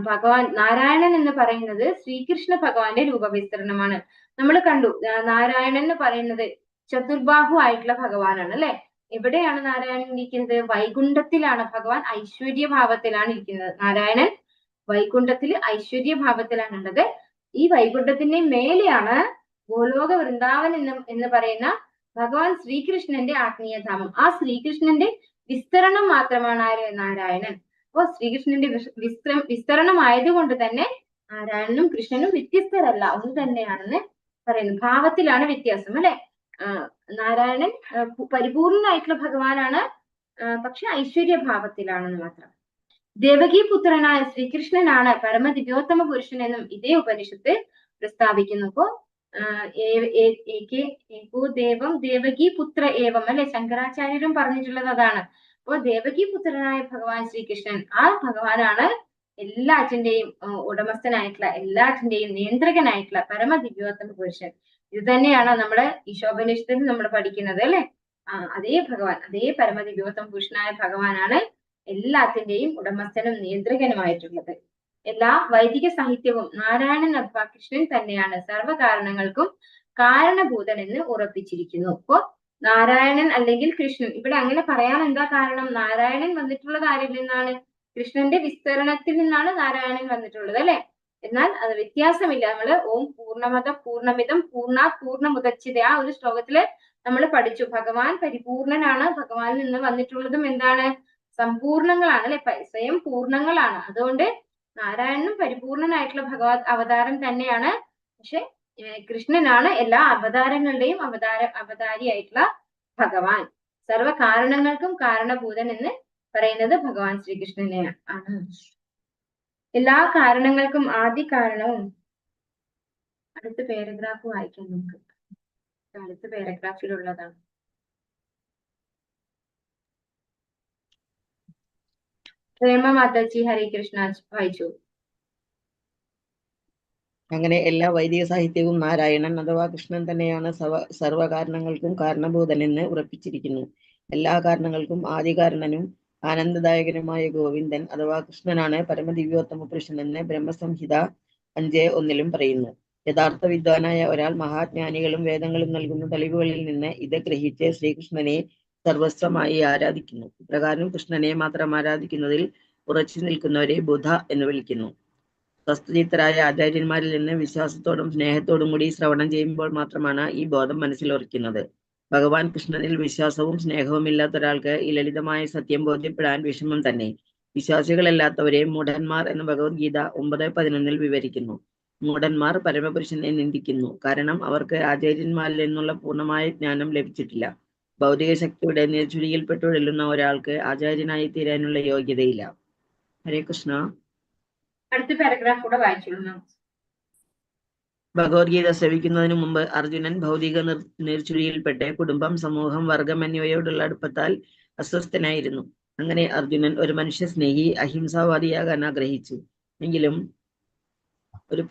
ഭഗവാൻ നാരായണൻ എന്ന് പറയുന്നത് ശ്രീകൃഷ്ണ ഭഗവാന്റെ രൂപവിസ്തരണമാണ്. നമ്മൾ കണ്ടു നാരായണൻ എന്ന് പറയുന്നത് ചതുർബാഹു ആയിട്ടുള്ള ഭഗവാനാണ് അല്ലെ. എവിടെയാണ് നാരായണൻ ഇരിക്കുന്നത്? വൈകുണ്ഠത്തിലാണ്. ഭഗവാൻ ഐശ്വര്യഭാവത്തിലാണ് ഇരിക്കുന്നത്. നാരായണൻ വൈകുണ്ഠത്തില് ഐശ്വര്യഭാവത്തിലാണ് ഉള്ളത്. ഈ വൈകുണ്ഠത്തിന്റെ മേലെയാണ് ഗോലോക വൃന്ദാവൻ എന്ന് പറയുന്ന ഭഗവാൻ ശ്രീകൃഷ്ണന്റെ ആത്മീയധാമം. ആ ശ്രീകൃഷ്ണന്റെ വിസ്തരണം മാത്രമാണ് ആര്? നാരായണൻ. അപ്പോ ശ്രീകൃഷ്ണന്റെ വിസ്തരണം ആയതുകൊണ്ട് തന്നെ നാരായണനും കൃഷ്ണനും വ്യത്യസ്തരല്ല, ഒന്ന് തന്നെയാണെന്ന് പറയുന്നു. ഭാവത്തിലാണ് വ്യത്യാസം അല്ലെ. നാരായണൻ പരിപൂർണനായിട്ടുള്ള ഭഗവാനാണ്, പക്ഷെ ഐശ്വര്യഭാവത്തിലാണെന്ന് മാത്രം. ദേവകീ പുത്രനായ ശ്രീകൃഷ്ണനാണ് പരമദിവ്യോത്തമ പുരുഷൻ എന്നും ഇതേ ഉപനിഷത്ത് പ്രസ്താവിക്കുന്നു. അപ്പോ ഏകോ ദേവം ദേവകീ പുത്ര ഏവം അല്ലെ. ശങ്കരാചാര്യരും പറഞ്ഞിട്ടുള്ളത് അതാണ്. അപ്പോ ദേവകീ പുത്രനായ ഭഗവാൻ ശ്രീകൃഷ്ണൻ, ആ ഭഗവാനാണ് എല്ലാറ്റിന്റെയും ഉടമസ്ഥനായിട്ടുള്ള, എല്ലാറ്റിന്റെയും നിയന്ത്രകനായിട്ടുള്ള പരമദിവ്യോത്തമ പുരുഷൻ. ഇത് തന്നെയാണ് നമ്മുടെ ഈശോപനിഷത്തിൽ നമ്മൾ പഠിക്കുന്നത് അല്ലെ. അതേ ഭഗവാൻ, അതേ പരമദിവ്യോത്തമ പുരുഷനായ ഭഗവാനാണ് എല്ലാത്തിന്റെയും ഉടമസ്ഥനും നിയന്ത്രകനുമായിട്ടുള്ളത്. എല്ലാ വൈദിക സാഹിത്യവും നാരായണൻ അഥവാ കൃഷ്ണൻ തന്നെയാണ് സർവ്വകാരണങ്ങൾക്കും കാരണഭൂതൻ എന്ന് ഉറപ്പിച്ചിരിക്കുന്നു. അപ്പോ നാരായണൻ അല്ലെങ്കിൽ കൃഷ്ണൻ, ഇവിടെ അങ്ങനെ പറയാൻ എന്താ കാരണം? നാരായണൻ വന്നിട്ടുള്ളത് ആരിൽ നിന്നാണ്? കൃഷ്ണന്റെ വിസ്തരണത്തിൽ നിന്നാണ് നാരായണൻ വന്നിട്ടുള്ളത് അല്ലെ. എന്നാൽ അത് വ്യത്യാസമില്ല. നമ്മള് ഓം പൂർണ്ണമത പൂർണ്ണമിതം പൂർണ്ണാത് പൂർണ്ണമുദച്ഛിത ആ ഒരു ശ്ലോകത്തില് നമ്മൾ പഠിച്ചു. ഭഗവാൻ പരിപൂർണനാണ്. ഭഗവാനിൽ നിന്ന് വന്നിട്ടുള്ളതും എന്താണ്? സമ്പൂർണങ്ങളാണ് അല്ലെ. സ്വയം പൂർണ്ണങ്ങളാണ്. അതുകൊണ്ട് നാരായണനും പരിപൂർണനായിട്ടുള്ള ഭഗവത് അവതാരം തന്നെയാണ്. പക്ഷെ കൃഷ്ണനാണ് എല്ലാ അവതാരങ്ങളുടെയും അവതാരിയായിട്ടുള്ള ഭഗവാൻ. സർവ കാരണങ്ങൾക്കും കാരണഭൂതൻ എന്ന് പറയുന്നത് ഭഗവാൻ ശ്രീകൃഷ്ണനെ ആണ്. എല്ലാ കാരണങ്ങൾക്കും ആദ്യ കാരണവും. അടുത്ത പാരഗ്രാഫ് വായിക്കാം നമുക്ക്. അടുത്ത പാരഗ്രാഫിലുള്ളതാണ്. പ്രേമ മാതാജി ഹരേ കൃഷ്ണ വായിച്ചു. അങ്ങനെ എല്ലാ വൈദിക സാഹിത്യവും നാരായണൻ അഥവാ കൃഷ്ണൻ തന്നെയാണ് സർവകാരണങ്ങൾക്കും കാരണഭൂതനെന്ന് ഉറപ്പിച്ചിരിക്കുന്നു. എല്ലാ കാരണങ്ങൾക്കും ആദികാരണനും ആനന്ദദായകനുമായ ഗോവിന്ദൻ അഥവാ കൃഷ്ണനാണ് പരമദിവ്യോത്തമ പുരുഷനെന്ന് ബ്രഹ്മസംഹിത 5:1 പറയുന്നു. യഥാർത്ഥ വിദ്വാനായ ഒരാൾ മഹാജ്ഞാനികളും വേദങ്ങളും നൽകുന്ന തെളിവുകളിൽ നിന്ന് ഇത് ഗ്രഹിച്ച് ശ്രീകൃഷ്ണനെ സർവസ്വമായി ആരാധിക്കുന്നു. ഇപ്രകാരം കൃഷ്ണനെ മാത്രം ആരാധിക്കുന്നതിൽ ഉറച്ചു നിൽക്കുന്നവരെ ബുധ എന്ന് വിളിക്കുന്നു. വസ്തുചിത്തരായ ആചാര്യന്മാരിൽ നിന്ന് വിശ്വാസത്തോടും സ്നേഹത്തോടും കൂടി ശ്രവണം ചെയ്യുമ്പോൾ മാത്രമാണ് ഈ ബോധം മനസ്സിൽ ഉറയ്ക്കുന്നത്. ഭഗവാൻ കൃഷ്ണനിൽ വിശ്വാസവും സ്നേഹവും ഇല്ലാത്ത ഒരാൾക്ക് ഈ ലളിതമായ സത്യം ബോധ്യപ്പെടാൻ വിഷമം തന്നെ. വിശ്വാസികളല്ലാത്തവരെ മൂഢന്മാർ എന്ന് ഭഗവത്ഗീത 9:11 വിവരിക്കുന്നു. മൂഢന്മാർ പരമപുരുഷനെ നിന്ദിക്കുന്നു. കാരണം അവർക്ക് ആചാര്യന്മാരിൽ നിന്നുള്ള പൂർണ്ണമായ ജ്ഞാനം ലഭിച്ചിട്ടില്ല. ഭൗതിക ശക്തിയുടെ നീർച്ചുഴിയിൽപ്പെട്ടുഴലുന്ന ഒരാൾക്ക് ആചാര്യനായി തീരാനുള്ള യോഗ്യതയില്ല. ഹരേ കൃഷ്ണ. അടുത്ത പാരഗ്രാഫ് കൂടെ വായിച്ചോളൂ. ഭഗവത്ഗീത ശ്രവിക്കുന്നതിനു മുമ്പ് അർജുനൻ ഭൗതിക നീർച്ചുഴിയിൽപ്പെട്ട് കുടുംബം, സമൂഹം, വർഗം എന്നിവയോടുള്ള അടുപ്പത്താൽ അസ്വസ്ഥനായിരുന്നു. അങ്ങനെ അർജുനൻ ഒരു മനുഷ്യ സ്നേഹി, അഹിംസാവാദിയാകാൻ ആഗ്രഹിച്ചു. എങ്കിലും ഒരു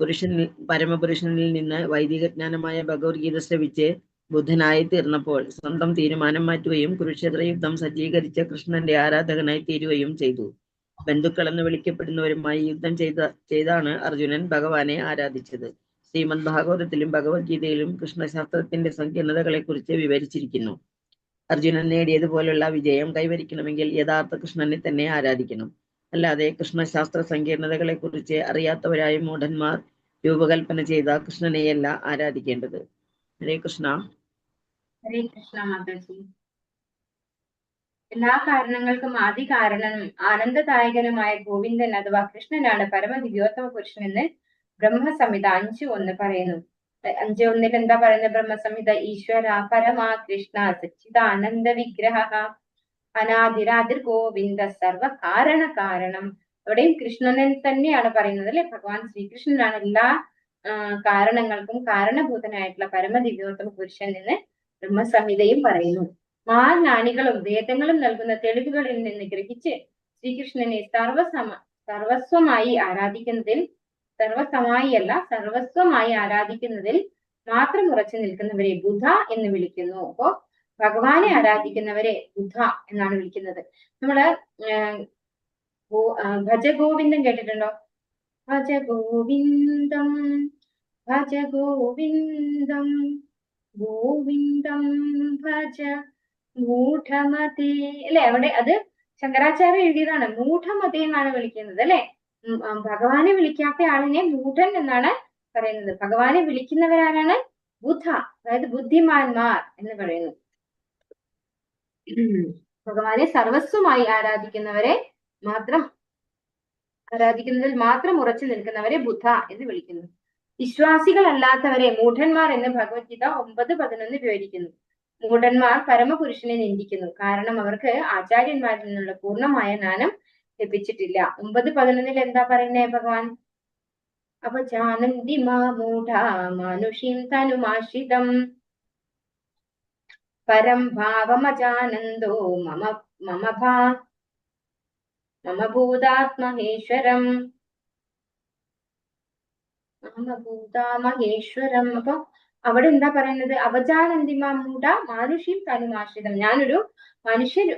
പരമപുരുഷനിൽ നിന്ന് വൈദിക ജ്ഞാനമായ ഭഗവത്ഗീത ശ്രവിച്ച് ബുദ്ധനായി തീർന്നപ്പോൾ സ്വന്തം തീരുമാനം മാറ്റുകയും കുരുക്ഷേത്ര യുദ്ധം സജ്ജീകരിച്ച കൃഷ്ണന്റെ ആരാധകനായി തീരുകയും ചെയ്തു. ബന്ധുക്കൾ എന്ന് വിളിക്കപ്പെടുന്നവരുമായി യുദ്ധം ചെയ്താണ് അർജുനൻ ഭഗവാനെ ആരാധിച്ചത്. ശ്രീമദ് ഭാഗവതത്തിലും ഭഗവത്ഗീതയിലും കൃഷ്ണശാസ്ത്രത്തിന്റെ സങ്കീർണതകളെ കുറിച്ച് വിവരിച്ചിരിക്കുന്നു. അർജുനൻ നേടിയതുപോലുള്ള വിജയം കൈവരിക്കണമെങ്കിൽ യഥാർത്ഥ കൃഷ്ണനെ തന്നെ ആരാധിക്കണം. അല്ലാതെ കൃഷ്ണശാസ്ത്ര സങ്കീർണതകളെ കുറിച്ച് അറിയാത്തവരായ മൂഢന്മാർ രൂപകൽപ്പന ചെയ്ത കൃഷ്ണനെയല്ല ആരാധിക്കേണ്ടത്. ഹരേ കൃഷ്ണ. ഹരേ കൃഷ്ണ മാതാജി. എല്ലാ കാരണങ്ങൾക്കും ആദി കാരണനും ആനന്ദദായകനുമായ ഗോവിന്ദൻ അഥവാ കൃഷ്ണനാണ് പരമദിവ്യോത്തമ പുരുഷൻ എന്ന് ബ്രഹ്മസംഹിത 5:1 പറയുന്നു. 5:1 എന്താ പറയുന്നത്? ബ്രഹ്മസംഹിത: ഈശ്വര പരമാ കൃഷ്ണ സച്ചിദാനന്ദ വിഗ്രഹ അനാദിരാദിർ ഗോവിന്ദ സർവ കാരണം. അവിടെയും കൃഷ്ണനെ തന്നെയാണ് പറയുന്നത് അല്ലെ. ഭഗവാൻ ശ്രീകൃഷ്ണനാണ് എല്ലാ കാരണങ്ങൾക്കും കാരണഭൂതനായിട്ടുള്ള പരമദിവ്യോത്തമ പുരുഷൻ എന്ന് ബ്രഹ്മസംഹിതയും പറയുന്നു. മഹാജ്ഞാനികളും വേദങ്ങളും നൽകുന്ന തെളിവുകളിൽ നിന്ന് ഗ്രഹിച്ച് ശ്രീകൃഷ്ണനെ സർവസ്വമായി ആരാധിക്കുന്നതിൽ മാത്രം ഉറച്ചു നിൽക്കുന്നവരെ ബുധ എന്ന് വിളിക്കുന്നു. അപ്പോ ഭഗവാനെ ആരാധിക്കുന്നവരെ ബുധ എന്നാണ് വിളിക്കുന്നത്. നമ്മള് ഭജഗോവിന്ദം കേട്ടിട്ടുണ്ടോ? ഭജഗോവിന്ദം ഭജഗോവിന്ദം ഗോവിന്ദം ഭജ മൂഢമതേ അല്ലെ. അവിടെ അത് ശങ്കരാചാര്യ എഴുതിയതാണ്. മൂഢമതേ എന്നാണ് വിളിക്കുന്നത് അല്ലെ. ഭഗവാനെ വിളിക്കാത്ത ആളിനെ മൂഢൻ എന്നാണ് പറയുന്നത്. ഭഗവാനെ വിളിക്കുന്നവരാരാണ്? ബുധ, അതായത് ബുദ്ധിമാന്മാർ എന്ന് പറയുന്നു. ഭഗവാനെ സർവസ്വമായി ആരാധിക്കുന്നതിൽ മാത്രം ഉറച്ചു നിൽക്കുന്നവരെ ബുധ എന്ന് വിളിക്കുന്നു. വിശ്വാസികളല്ലാത്തവരെ മൂഢന്മാർ എന്ന് ഭഗവത്ഗീത 9:11 വിവരിക്കുന്നു. മൂഢന്മാർ പരമപുരുഷനെ നിന്ദിക്കുന്നു. കാരണം അവർക്ക് ആചാര്യന്മാരിൽ നിന്നുള്ള പൂർണ്ണമായ ജ്ഞാനം ലഭിച്ചിട്ടില്ല. 9:11 എന്താ പറയുന്നേ ഭഗവാൻ? അപജാനന്തി മൂഢ മാനുഷീം തനുമാശ്രിതം പരം ഭാവമജാനന്ദോ മമ ഭൂതാത്മഹേശ്വരം. അപ്പൊ അവിടെ എന്താ പറയുന്നത്? അവജാനന്തിമാ മൂഢ മാനുഷീം തനുമാശ്രിതം. ഞാനൊരു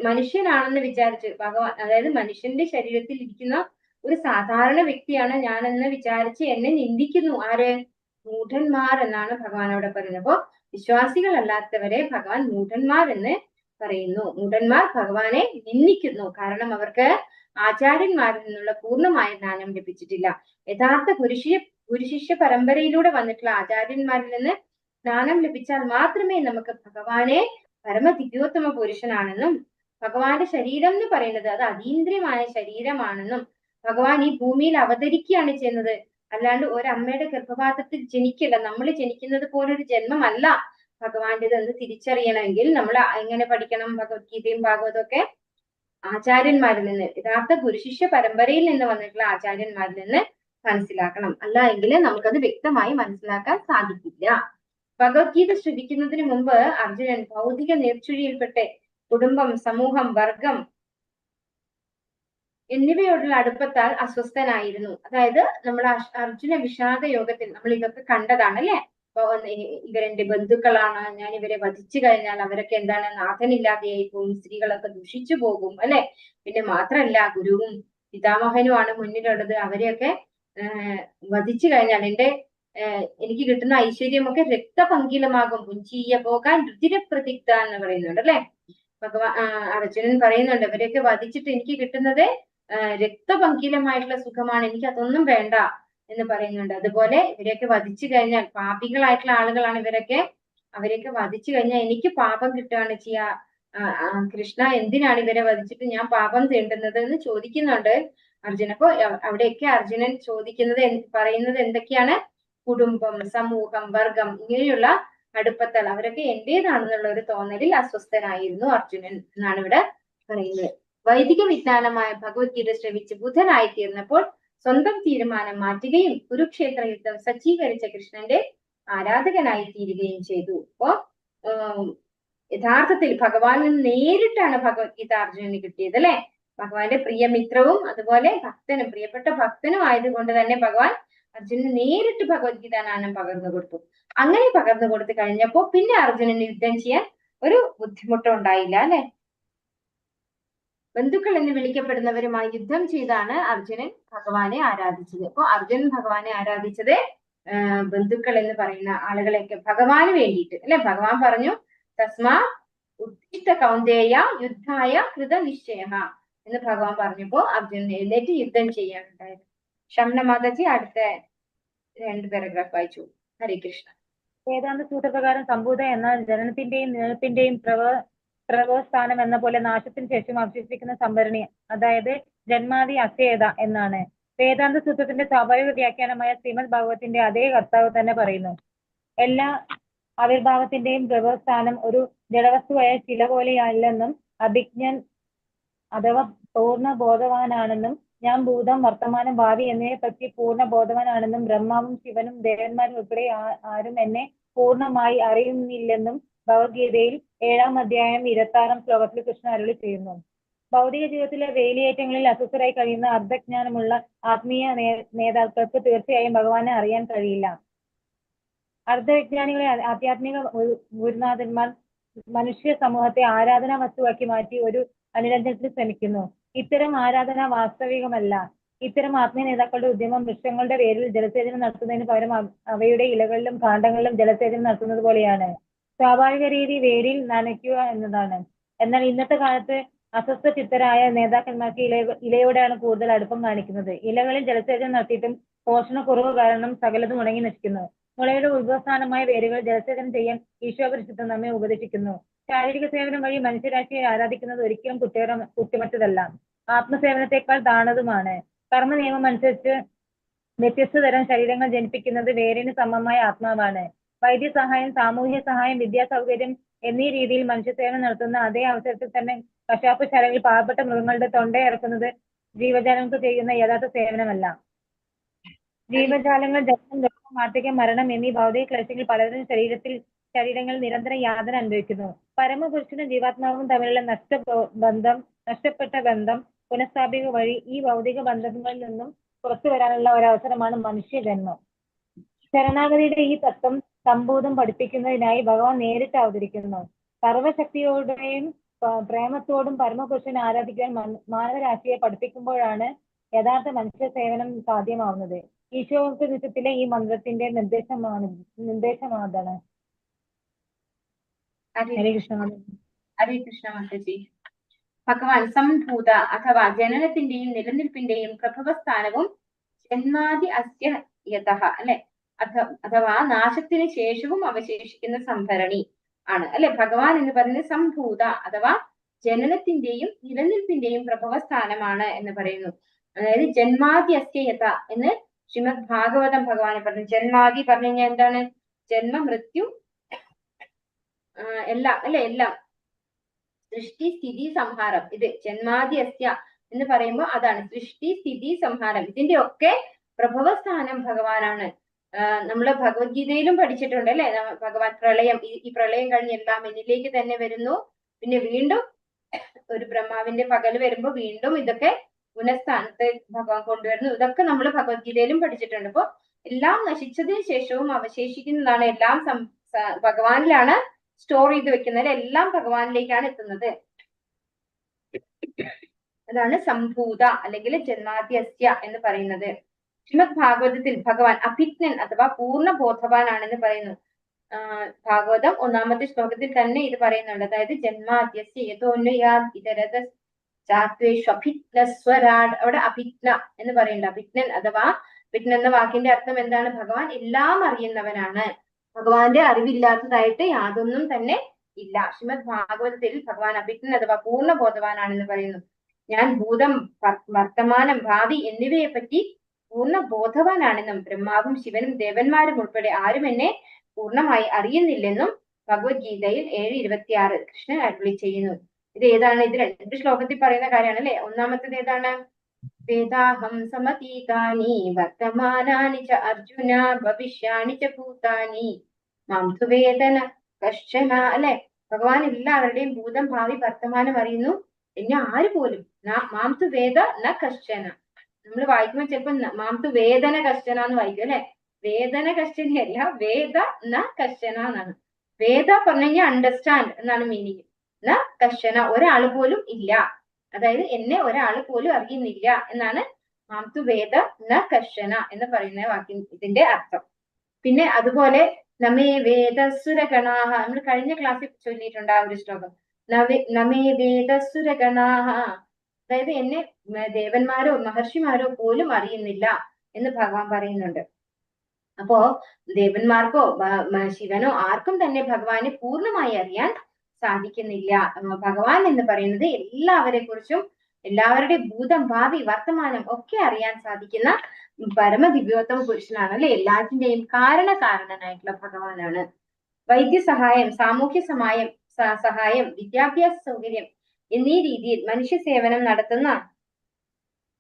മനുഷ്യനാണെന്ന് വിചാരിച്ച് ഭഗവാൻ, അതായത് മനുഷ്യന്റെ ശരീരത്തിൽ ഇരിക്കുന്ന ഒരു സാധാരണ വ്യക്തിയാണ് ഞാനെന്ന് വിചാരിച്ച് എന്നെ നിന്ദിക്കുന്നു. ആര്? മൂഢന്മാർ എന്നാണ് ഭഗവാൻ അവിടെ പറയുന്നത്. അപ്പോ വിശ്വാസികളല്ലാത്തവരെ ഭഗവാൻ മൂഢന്മാർ എന്ന് പറയുന്നു. മൂഢന്മാർ ഭഗവാനെ നിന്ദിക്കുന്നു. കാരണം അവർക്ക് ആചാര്യന്മാരിൽ നിന്നുള്ള പൂർണ്ണമായ ജ്ഞാനം ലഭിച്ചിട്ടില്ല. യഥാർത്ഥ ഗുരുശിഷ്യ പരമ്പരയിലൂടെ വന്നിട്ടുള്ള ആചാര്യന്മാരിൽ നിന്ന് ജ്ഞാനം ലഭിച്ചാൽ മാത്രമേ നമുക്ക് ഭഗവാനെ പരമദിവ്യോത്തമ പുരുഷനാണെന്നും ഭഗവാന്റെ ശരീരം എന്ന് പറയുന്നത് അത് അതീന്ദ്രിയമായ ശരീരമാണെന്നും ഭഗവാൻ ഈ ഭൂമിയിൽ അവതരിക്കുകയാണ് ചെയ്യുന്നത്. അല്ലാണ്ട് ഒരമ്മയുടെ ഗർഭപാത്രത്തിൽ ജനിക്കില്ല. നമ്മൾ ജനിക്കുന്നത് പോലൊരു ജന്മമല്ല ഭഗവാന്റേത് എന്ന് തിരിച്ചറിയണമെങ്കിൽ നമ്മൾ എങ്ങനെ പഠിക്കണം? ഭഗവത്ഗീതയും ഭാഗവതവും ഒക്കെ ആചാര്യന്മാരിൽ നിന്ന്, യഥാർത്ഥ ഗുരുശിഷ്യ പരമ്പരയിൽ നിന്ന് വന്നിട്ടുള്ള ആചാര്യന്മാരിൽ നിന്ന് മനസ്സിലാക്കണം. അല്ല എങ്കിൽ നമുക്കത് വ്യക്തമായി മനസ്സിലാക്കാൻ സാധിക്കില്ല. ഭഗവത്ഗീത ശ്രവിക്കുന്നതിന് മുമ്പ് അർജുനൻ ഭൗതിക നീർച്ചുഴിയിൽപ്പെട്ട് കുടുംബം, സമൂഹം, വർഗം എന്നിവയോടുള്ള അടുപ്പത്താൽ അസ്വസ്ഥനായിരുന്നു. അതായത് നമ്മൾ അർജുന വിഷാദ യോഗത്തിൽ നമ്മൾ ഇതൊക്കെ കണ്ടതാണ് അല്ലെ. ഇവരെന്റെ ബന്ധുക്കളാണ്, ഞാൻ ഇവരെ വധിച്ചു കഴിഞ്ഞാൽ അവരൊക്കെ എന്താണ്, നാഥനില്ലാതെയായി പോകും, സ്ത്രീകളൊക്കെ ദുഷിച്ചു പോകും അല്ലെ. പിന്നെ മാത്രല്ല ഗുരുവും പിതാമഹനുമാണ് മുന്നിലുള്ളത്, അവരെയൊക്കെ വധിച്ചു കഴിഞ്ഞാൽ എനിക്ക് കിട്ടുന്ന ഐശ്വര്യമൊക്കെ രക്തപങ്കിലമാകും, പുഞ്ചിയ പോകാൻ രുതിരപ്രതിഗ്ധ എന്ന് പറയുന്നുണ്ട് അല്ലെ. അർജുനൻ പറയുന്നുണ്ട്, ഇവരെയൊക്കെ വധിച്ചിട്ട് എനിക്ക് കിട്ടുന്നത് രക്തപങ്കിലമായിട്ടുള്ള സുഖമാണ്, എനിക്ക് അതൊന്നും വേണ്ട എന്ന് പറയുന്നുണ്ട്. അതുപോലെ ഇവരെയൊക്കെ വധിച്ചു കഴിഞ്ഞാൽ, പാപികളായിട്ടുള്ള ആളുകളാണ് ഇവരൊക്കെ, അവരെയൊക്കെ വധിച്ചു കഴിഞ്ഞാൽ എനിക്ക് പാപം കിട്ടുകയാണ് ചെയ്യാ. കൃഷ്ണ, എന്തിനാണ് ഇവരെ വധിച്ചിട്ട് ഞാൻ പാപം തീണ്ടുന്നത് എന്ന് ചോദിക്കുന്നുണ്ട് അർജുനൻ. അപ്പൊ അവിടെയൊക്കെ അർജുനൻ ചോദിക്കുന്നത്, പറയുന്നത് എന്തൊക്കെയാണ്? കുടുംബം, സമൂഹം, വർഗം ഇങ്ങനെയുള്ള അടുപ്പത്താൽ അവരൊക്കെ എന്റേതാണെന്നുള്ള ഒരു തോന്നലിൽ അസ്വസ്ഥനായിരുന്നു അർജുനൻ എന്നാണ് ഇവിടെ പറയുന്നത്. വൈദിക വിജ്ഞാനമായ ഭഗവത്ഗീത ശ്രവിച്ച് ബുധനായി തീർന്നപ്പോൾ സ്വന്തം തീരുമാനം മാറ്റുകയും കുരുക്ഷേത്ര യുദ്ധം സജ്ജീകരിച്ച കൃഷ്ണന്റെ ആരാധകനായി തീരുകയും ചെയ്തു. അപ്പോ യഥാർത്ഥത്തിൽ ഭഗവാനിൽ നിന്ന് നേരിട്ടാണ് ഭഗവത്ഗീത അർജുനന് കിട്ടിയത് അല്ലെ. ഭഗവാന്റെ പ്രിയമിത്രവും അതുപോലെ ഭക്തനും, പ്രിയപ്പെട്ട ഭക്തനും ആയതുകൊണ്ട് തന്നെ ഭഗവാൻ അർജുനന് നേരിട്ട് ഭഗവത്ഗീത ജ്ഞാനം പകർന്നു കൊടുത്തു. അങ്ങനെ പകർന്നു കൊടുത്തു കഴിഞ്ഞപ്പോ പിന്നെ അർജുനന് യുദ്ധം ചെയ്യാൻ ഒരു ബുദ്ധിമുട്ടും ഉണ്ടായില്ല അല്ലെ. ബന്ധുക്കൾ എന്ന് വിളിക്കപ്പെടുന്നവരുമായി യുദ്ധം ചെയ്താണ് അർജുനൻ ഭഗവാനെ ആരാധിച്ചത്. അപ്പൊ അർജുനൻ ഭഗവാനെ ആരാധിച്ചത് ബന്ധുക്കൾ എന്ന് പറയുന്ന ആളുകളെയൊക്കെ ഭഗവാന് വേണ്ടിയിട്ട് അല്ലെ. ഭഗവാൻ പറഞ്ഞു, തസ്മാ ഉദ്ദിഷ്ട കൗന്ദേയ യുദ്ധായ കൃതനിശ്ചയ എന്ന് ഭഗവാൻ പറഞ്ഞപ്പോ അർജുനൻ എഴുന്നേറ്റ് യുദ്ധം ചെയ്യാനുണ്ടായത്. ഷംന മാതാജി അടുത്ത 2 പാരഗ്രാഫ് വായിച്ചു. ഹരേ കൃഷ്ണ. വേദാന്ത സൂത്രപ്രകാരം സംഭൂത എന്നാൽ ജനനത്തിന്റെയും നിലനിൽപ്പിന്റെയും പ്രവസ്ഥാനം എന്ന പോലെ നാശത്തിന് ശേഷം അവശേഷിക്കുന്ന സംഭരണി, അതായത് ജന്മാദി അസ്യേത എന്നാണ്. വേദാന്ത സൂത്രത്തിന്റെ സ്വാഭാവിക വ്യാഖ്യാനമായ ശ്രീമദ് ഭാഗവത്തിന്റെ അതേ കർത്താവ് തന്നെ പറയുന്നു, എല്ലാ ആവിർഭാവത്തിന്റെയും പ്രവസ്ഥാനം ഒരു ജഡവസ്തുവായ ശില പോലെയല്ലെന്നും അഭിജ്ഞൻ അഥവാ പൂർണ്ണ ബോധവാനാണെന്നും ഞാൻ ഭൂതം, വർത്തമാനം, ഭാവി എന്നിവയെ പറ്റി പൂർണ്ണ ബോധവാനാണെന്നും ബ്രഹ്മാവും ശിവനും ദേവന്മാരും ഉൾപ്പെടെ ആരും എന്നെ പൂർണ്ണമായി അറിയുന്നില്ലെന്നും ഭഗവത്ഗീതയിൽ 7-ാം അധ്യായം 26-ാം ശ്ലോകത്തിൽ കൃഷ്ണൻ അരുളി ചെയ്യുന്നു. ഭൗതിക ജീവിതത്തിലെ വേലിയേറ്റങ്ങളിൽ അസ്വസ്ഥരായി കഴിയുന്ന അർദ്ധജ്ഞാനമുള്ള ആത്മീയ നേതാക്കൾക്ക് തീർച്ചയായും ഭഗവാനെ അറിയാൻ കഴിയില്ല. അർദ്ധവിജ്ഞാനികളെ ആധ്യാത്മിക ഗുരുനാഥന്മാർ മനുഷ്യ സമൂഹത്തെ ആരാധനാ വസ്തുവാക്കി മാറ്റി ഒരു അനുരഞ്ജനത്തിന് ശ്രമിക്കുന്നു. ഇത്തരം ആരാധന വാസ്തവികമല്ല. ഇത്തരം ആത്മീയ നേതാക്കളുടെ ഉദ്യമം വൃക്ഷങ്ങളുടെ പേരിൽ ജലസേചനം നടത്തുന്നതിന് പകരം അവയുടെ ഇലകളിലും കാണ്ഡങ്ങളിലും ജലസേചനം നടത്തുന്നത് പോലെയാണ്. സ്വാഭാവിക രീതി വേരിൽ നനയ്ക്കുക എന്നതാണ്. എന്നാൽ ഇന്നത്തെ കാലത്ത് അസ്വസ്ഥ ചിത്തരായ നേതാക്കന്മാർക്ക് ഇലയോടാണ് കൂടുതൽ അടുപ്പം കാണിക്കുന്നത്. ഇലകളിൽ ജലസേചനം നടത്തിയിട്ടും പോഷണക്കുറവ് കാരണം സകലതും ഉണങ്ങി നശിക്കുന്നു. മുളയുടെ ഉത്ഭവസ്ഥാനമായ വേരുകൾ ജലസേചനം ചെയ്യാൻ ഈശോപരിശുദ്ധൻ നമ്മെ ഉപദേശിക്കുന്നു. ശാരീരിക സേവനം വഴി മനുഷ്യരാശിയെ ആരാധിക്കുന്നത് ഒരിക്കലും കുറ്റമറ്റതല്ല, ആത്മസേവനത്തെക്കാൾ താണതുമാണ്. കർമ്മ നിയമം അനുസരിച്ച് വ്യത്യസ്ത തരം ശരീരങ്ങൾ ജനിപ്പിക്കുന്നത് വേരിന് സമമായ ആത്മാവാണ്. വൈദ്യസഹായം, സാമൂഹ്യ സഹായം, വിദ്യാസൗകര്യം എന്നീ രീതിയിൽ മനുഷ്യസേവനം നടത്തുന്ന അതേ അവസരത്തിൽ തന്നെ കശാപ്പ് ശാലകളിൽ പാവപ്പെട്ട മൃഗങ്ങളുടെ തൊണ്ടയിറക്കുന്നത് ജീവജാലങ്ങൾക്ക് ചെയ്യുന്ന യഥാർത്ഥ സേവനമല്ല. ജീവജാലങ്ങൾ ജന്മം, രോഗം, വാർദ്ധക്യം, മരണം എന്നീ ഭൗതിക ക്ലേശങ്ങൾ പലതരം ശരീരങ്ങളിൽ നിരന്തരം യാതന അനുഭവിക്കുന്നു. പരമപുരുഷനും ജീവാത്മാവും തമ്മിലുള്ള നഷ്ടപ്പെട്ട ബന്ധം പുനഃസ്ഥാപിക്കുക വഴി ഈ ഭൗതിക ബന്ധങ്ങളിൽ നിന്നും പുറത്തു വരാനുള്ള ഒരവസരമാണ് മനുഷ്യജന്മം. ശരണാഗതിയുടെ ഈ തത്വം സംഭൂതം പഠിപ്പിക്കുന്നതിനായി ഭഗവാൻ നേരിട്ട് അവതരിക്കുന്നു. സർവശക്തിയോടെയും പ്രേമത്തോടും പരമപുരുഷനെ ആരാധിക്കാൻ മാനവരാശിയെ പഠിപ്പിക്കുമ്പോഴാണ് യഥാർത്ഥ മനുഷ്യ സേവനം സാധ്യമാവുന്നത്. ഈശോപനിഷത്തിലെ ഈ മന്ത്രത്തിന്റെ നിർദ്ദേശമാണ്. ഹരേ കൃഷ്ണ. ഹരേ കൃഷ്ണ മാതാജി. ഭഗവാൻ സംഭൂത അഥവാ ജനനത്തിന്റെയും നിലനിൽപ്പിന്റെയും പ്രഭവസ്ഥാനവും ജന്മാദി അസ്യ യതഃ അല്ലെ, അഥവാ നാശത്തിന് ശേഷവും അവശേഷിക്കുന്ന സംഭരണി ആണ് അല്ലെ. ഭഗവാൻ എന്ന് പറയുന്നത് സംഭൂത അഥവാ ജനനത്തിന്റെയും നിലനിൽപ്പിന്റെയും പ്രഭവസ്ഥാനമാണ് എന്ന് പറയുന്നു. അതായത് ജന്മാദി അസ്യയത എന്ന് ശ്രീമദ് ഭാഗവതം ഭഗവാനെ പറഞ്ഞു. ജന്മാദി പറഞ്ഞു കഴിഞ്ഞാൽ എന്താണ്? ജന്മ മൃത്യു എല്ലാം അല്ലെ, എല്ലാം സൃഷ്ടി സ്ഥിതി സംഹാരം. ഇത് ജന്മാദി അസ്യ എന്ന് പറയുമ്പോൾ അതാണ് സൃഷ്ടി സ്ഥിതി സംഹാരം. ഇതിന്റെ ഒക്കെ പ്രഭവസ്ഥാനം ഭഗവാനാണ്. നമ്മള് ഭഗവത്ഗീതയിലും പഠിച്ചിട്ടുണ്ട് അല്ലെ, ഭഗവാൻ പ്രളയം, ഈ പ്രളയം കഴിഞ്ഞ് എല്ലാം എന്നിലേക്ക് തന്നെ വരുന്നു, പിന്നെ വീണ്ടും ഒരു ബ്രഹ്മാവിന്റെ പകല് വരുമ്പോ വീണ്ടും ഇതൊക്കെ പുനഃസ്ഥാനത്ത് ഭഗവാൻ കൊണ്ടുവരുന്നു. ഇതൊക്കെ നമ്മൾ ഭഗവത്ഗീതയിലും പഠിച്ചിട്ടുണ്ട്. അപ്പൊ എല്ലാം നശിച്ചതിന് ശേഷവും അവശേഷിക്കുന്നതാണ്, എല്ലാം ഭഗവാനിലാണ് സ്റ്റോർ ചെയ്ത് വെക്കുന്നത്, എല്ലാം ഭഗവാനിലേക്കാണ് എത്തുന്നത്. അതാണ് സംഭൂത അല്ലെങ്കിൽ ജന്മാദ്യസ്യ എന്ന് പറയുന്നത്. ശ്രീമദ് ഭാഗവതത്തിൽ ഭഗവാൻ അഭിജ്ഞൻ അഥവാ പൂർണ്ണ ബോധവാനാണെന്ന് പറയുന്നു. ഭാഗവതം 1-ാമത്തെ ശ്ലോകത്തിൽ തന്നെ ഇത് പറയുന്നുണ്ട്. അതായത് ജന്മാദ്യസ്യ യതോന്വയാ ഇതരത ചാത്വേഷ്വഭിജ്ഞസ്വരാട്, അവിടെ അഭിജ്ഞ എന്ന് പറയുന്നുണ്ട്. അഭിജ്ഞൻ അഥവാ അഭിജ്ഞ എന്ന വാക്കിന്റെ അർത്ഥം എന്താണ്? ഭഗവാൻ എല്ലാം അറിയുന്നവനാണ്. ഭഗവാന്റെ അറിവില്ലാത്തതായിട്ട് യാതൊന്നും തന്നെ ഇല്ല. ശ്രീമദ് ഭാഗവതത്തിൽ ഭഗവാൻ അഭിജ്ഞൻ അഥവാ പൂർണ്ണ ബോധവാനാണെന്ന് പറയുന്നു. ഞാൻ ഭൂതം, വർത്തമാനം, ഭാവി എന്നിവയെ പറ്റി പൂർണ്ണ ബോധവാനാണെന്നും ബ്രഹ്മാവും ശിവനും ദേവന്മാരും ഉൾപ്പെടെ ആരും എന്നെ പൂർണ്ണമായി അറിയുന്നില്ലെന്നും ഭഗവത്ഗീതയിൽ 7:26 കൃഷ്ണൻ അരുളി ചെയ്യുന്നു. ഇത് ഏതാണ്? ഇത് 2 ശ്ലോകത്തിൽ പറയുന്ന കാര്യമാണ് അല്ലെ. 1-ാമത്തേത് ഏതാണ്? വേദാഹം സമതീതാനി വർത്തമാനാനി ച അർജുന ഭവിഷ്യാണി ച ഭൂതാനി മാം തു വേദന കശ്ചന അല്ലെ. ഭഗവാൻ എല്ലാവരുടെയും ഭൂതം ഭാവി വർത്തമാനം അറിയുന്നു, എന്നെ ആര് പോലും മാം തു വേദ ന കശ്ചന. നമ്മൾ വായിക്കുമ്പോൾ ചിലപ്പോൾ മാം തു വേദന കശ്ചന എന്ന് വായിക്കും അല്ലെ. വേദന കശ്ചനയല്ല, വേദ ന കശ്ചന എന്നാണ്. വേദ പറഞ്ഞു കഴിഞ്ഞാൽ അണ്ടർസ്റ്റാൻഡ് എന്നാണ് മീനിങ്. ന കശ്ചന ഒരാൾ പോലും ഇല്ല, അതായത് എന്നെ ഒരാൾ പോലും അറിയുന്നില്ല എന്നാണ് മാം തു വേദ ന കശ്ചന എന്ന് പറയുന്ന വാക്യം ഇതിന്റെ അർത്ഥം. പിന്നെ അതുപോലെ നമേ വേദസുരഗണാഹ, നമ്മൾ കഴിഞ്ഞ ക്ലാസ്സിൽ ചൊല്ലിയിട്ടുണ്ട് ആ ഒരു ശ്ലോകം. നമേ വേദസുരഗണാഹ, അതായത് എന്നെ ദേവന്മാരോ മഹർഷിമാരോ പോലും അറിയുന്നില്ല എന്ന് ഭഗവാൻ പറയുന്നുണ്ട്. അപ്പോ ദേവന്മാർക്കോ ശിവനോ ആർക്കും തന്നെ ഭഗവാനെ പൂർണ്ണമായി അറിയാൻ സാധിക്കുന്നില്ല. ഭഗവാൻ എന്ന് പറയുന്നത് എല്ലാവരെ കുറിച്ചും, എല്ലാവരുടെ ഭൂതം ഭാവി വർത്തമാനം ഒക്കെ അറിയാൻ സാധിക്കുന്ന പരമദിവ്യോത്തമ പുരുഷനാണ് അല്ലെ. എല്ലാത്തിന്റെയും കാരണനായിട്ടുള്ള ഭഗവാനാണ്. വൈദ്യസഹായം, സാമൂഹ്യ സഹായം, വിദ്യാഭ്യാസ സൗകര്യം എന്നീ രീതിയിൽ മനുഷ്യ സേവനം നടത്തുന്ന